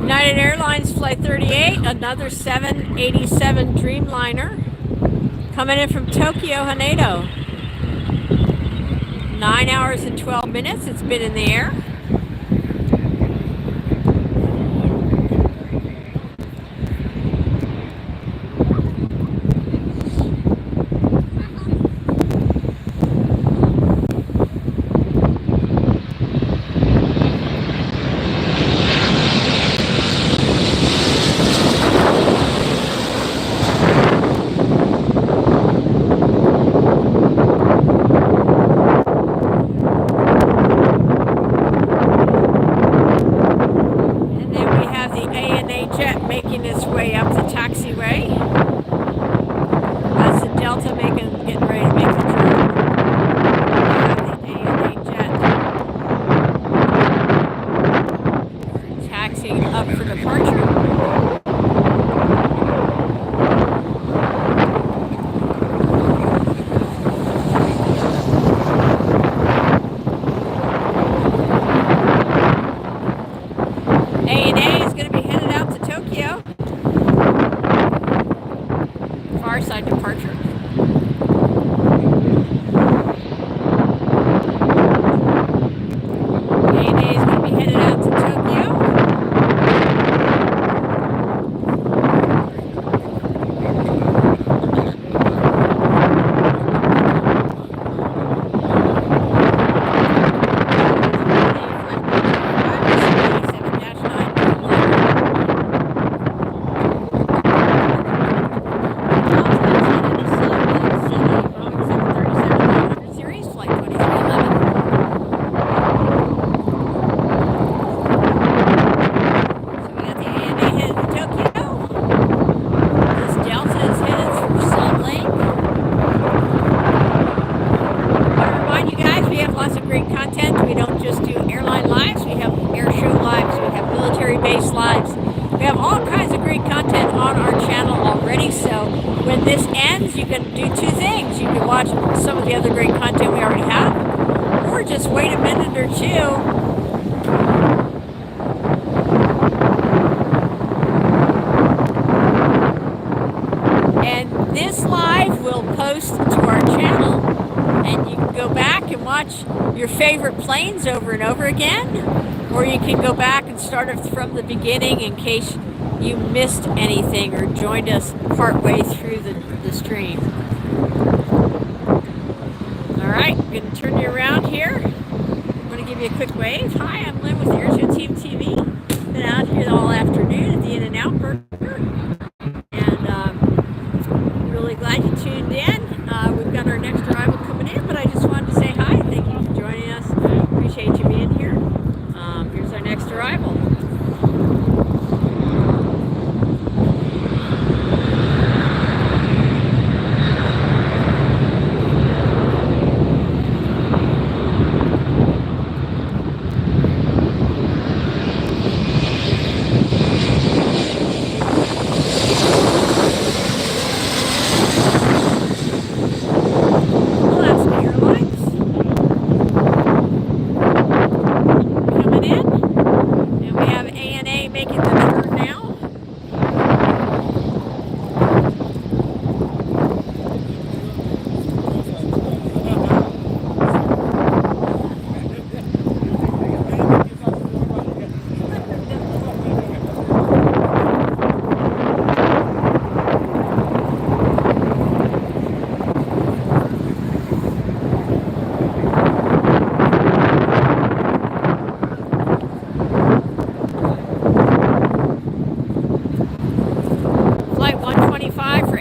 United Airlines Flight 38, another 787 Dreamliner, coming in from Tokyo, Haneda. 9 hours and 12 minutes it's been in the air. far side departure. ANA is going to be headed out to Tokyo. Your favorite planes over and over again, or you can go back and start it from the beginning in case you missed anything or joined us partway through the stream. All right, I'm going to turn you around here. I'm going to give you a quick wave. Hi, I'm Lynn with Airshow Team TV. Been out here all afternoon at the In-N-Out Burger, and really glad you tuned in. We've got our next arrival coming in, but I just wanted to say hi. Thank you for joining us. Appreciate you being here. Here's our next arrival.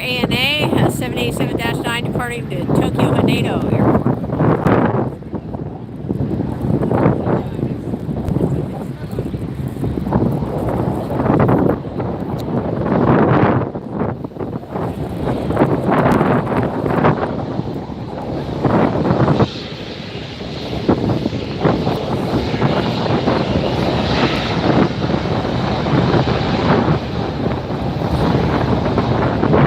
ANA 787-9 departing to Tokyo Haneda Airport. Delta is headed to Paris. It's an Airbus 350, 900 series. This is Delta Flight 290.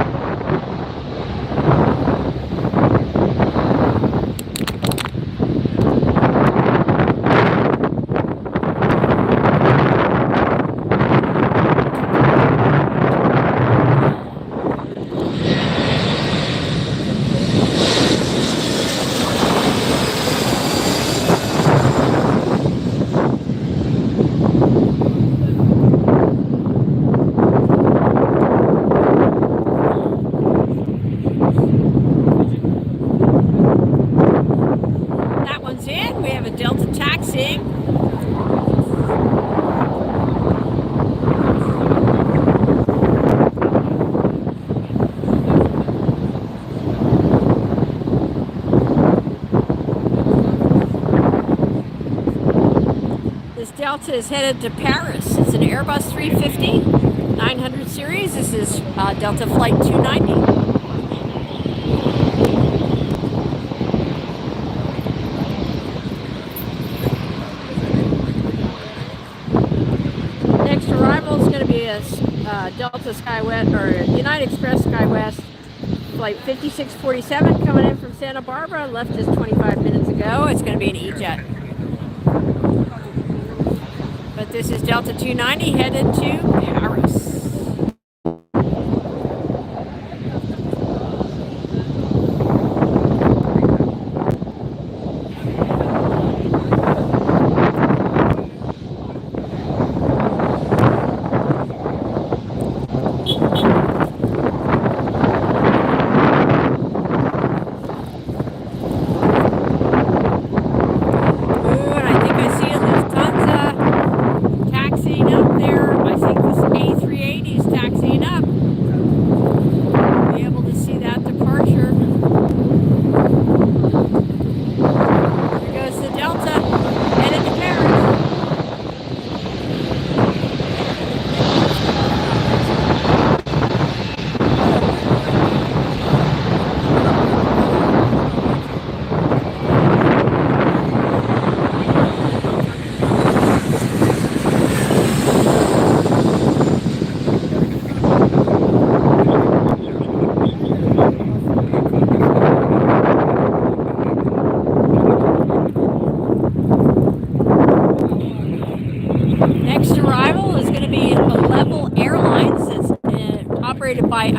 Next arrival is going to be a Delta SkyWest or United Express SkyWest Flight 5647 coming in from Santa Barbara. Left just 25 minutes ago. It's going to be an E-Jet. But this is Delta 290 headed to Paris. That one's in. We have a Delta taxiing. This Delta is headed to Paris. It's an Airbus 350, 900 series. This is Delta Flight 290. Next arrival is going to be a Delta SkyWest or United Express SkyWest Flight 5647 coming in from Santa Barbara. Left just 25 minutes ago. It's going to be an E-Jet. But this is Delta 290 headed to Paris.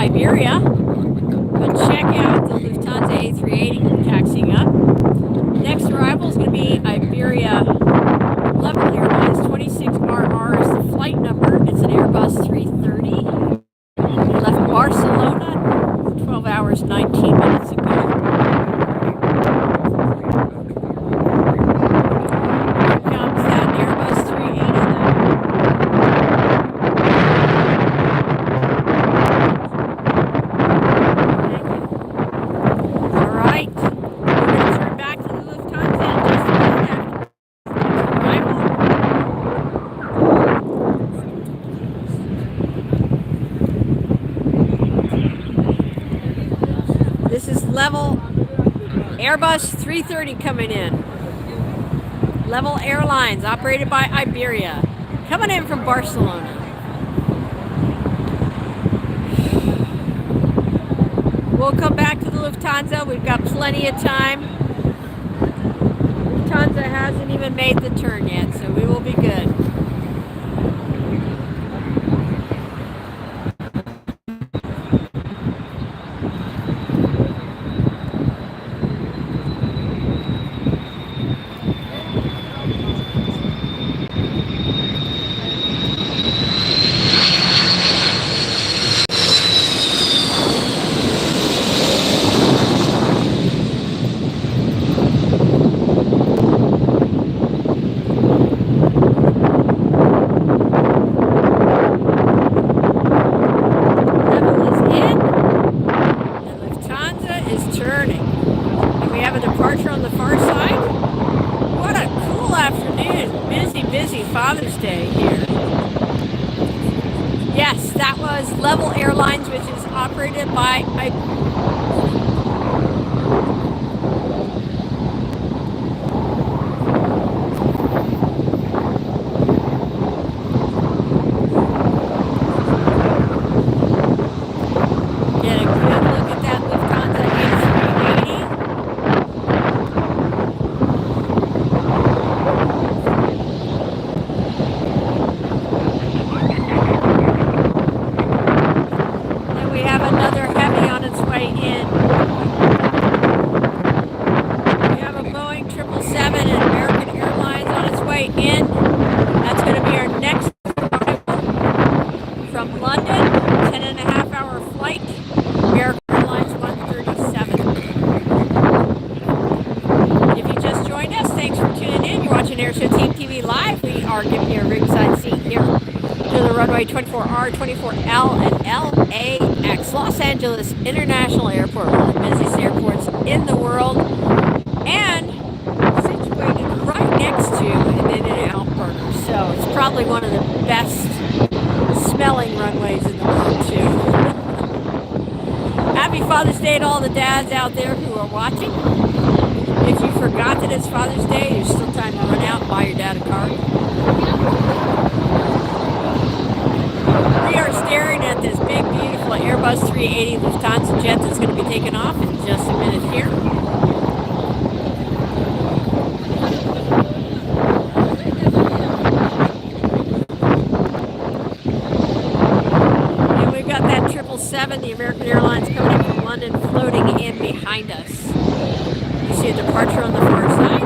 Iberia. But check out the Lufthansa A380 taxiing up. Next arrival is going to be Iberia Level Airlines 26RR is the flight number. It's an Airbus 330. We left Barcelona 12 hours 19 minutes ago. Here comes that Airbus 380 now. All right, we're going to turn back to the Lufthansa in just a minute after arrival. This is level Airbus 330 coming in. Level Airlines, operated by Iberia, coming in from Barcelona. We'll come back to the Lufthansa. We've got plenty of time. Lufthansa hasn't even made the turn yet, so we will be good. Father's Day here. Yes, that was Level Airlines, which is operated by Get a good look at that Lufthansa A380. Another heavy on its way in. We have a Boeing 777 and American Airlines on its way in. That's going to be our next arrival from London. 10.5-hour flight. American Airlines 137. If you just joined us, thanks for tuning in. You're watching Airshow Team TV Live. We are giving you a ringside seat here to the runway 24R, 24L, and LAX, Los Angeles International Airport, one of the busiest airports in the world, and situated right next to an In-N-Out Burger. So it's probably one of the best smelling runways in the world, too. Happy Father's Day to all the dads out there who are watching. If you forgot that it's Father's Day, there's still time to run out and buy your dad a card. We are staring at this big, beautiful Airbus 380 Lufthansa jet that's going to be taking off in just a minute here. And we've got that 777, the American Airlines coming in from London, floating in behind us. You see a departure on the far side.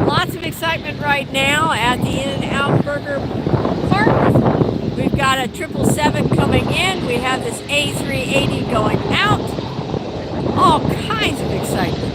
Lots of excitement right now at the In-N-Out Burger Park. We've got a 777 coming in. We have this A380 going out. All kinds of excitement.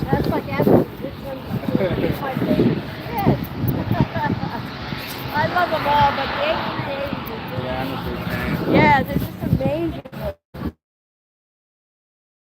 That's like asking which one's my favorite kid. I love them all, but the A380 is just, yeah, they're just amazing.